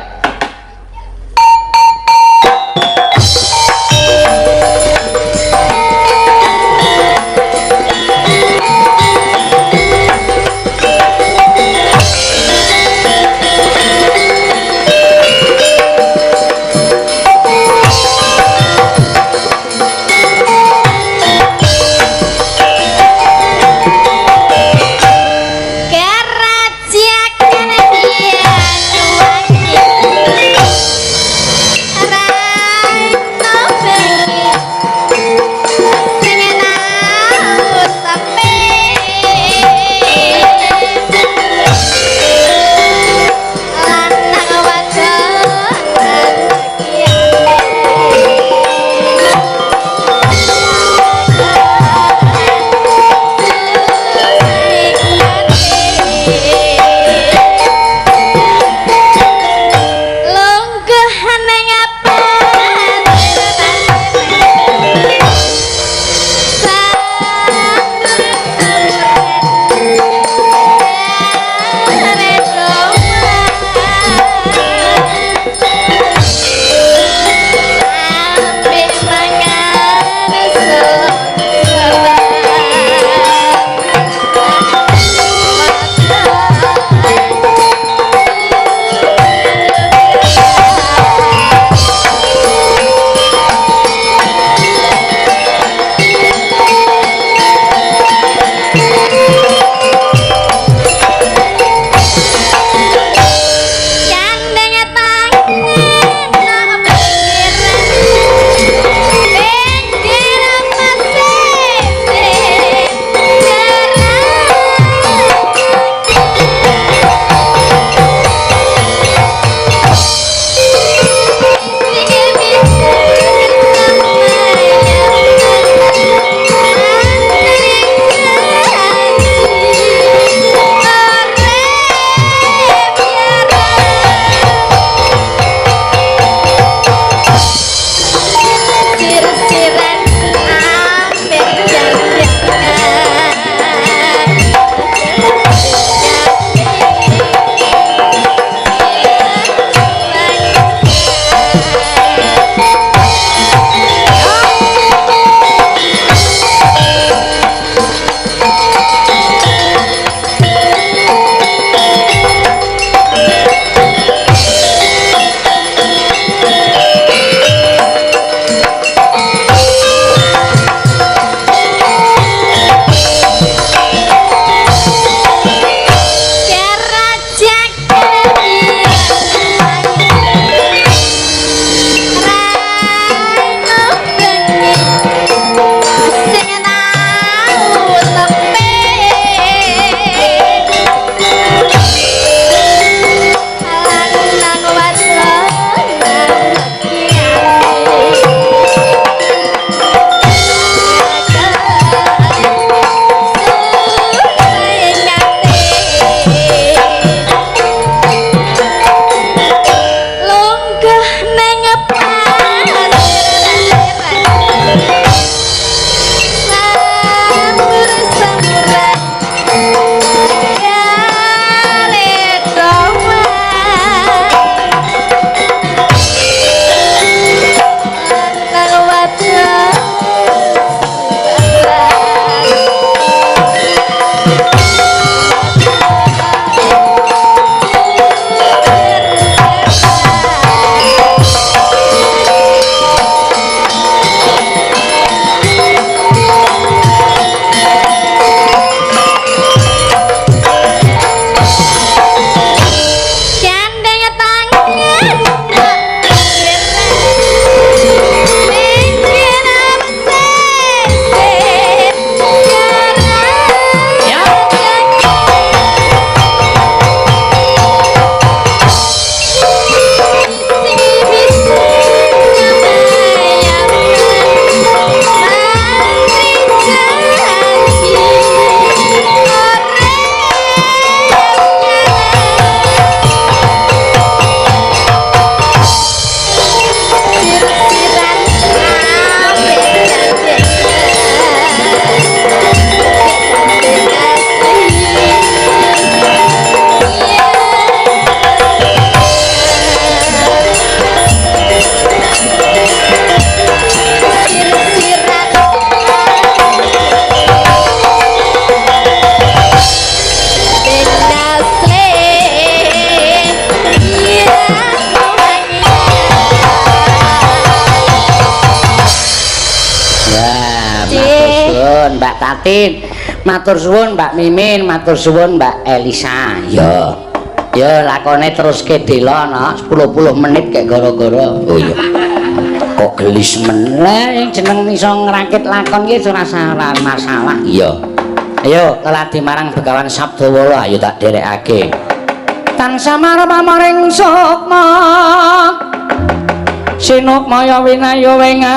suwun Mbak Tatin, matur suwun Mbak Mimin, matur suwun Mbak Elisa. Ya lakone terus ke dela ana 10 menit kayak gara-gara. Oh iya. Kok gelis meneh jeneng iso ngrakit lakon ki ora masalah. Iya. Ayo keladi marang Begawan Sabdawala ayo tak derekake. Tansah marep-maring sukma. Sinukmaya winaya wenga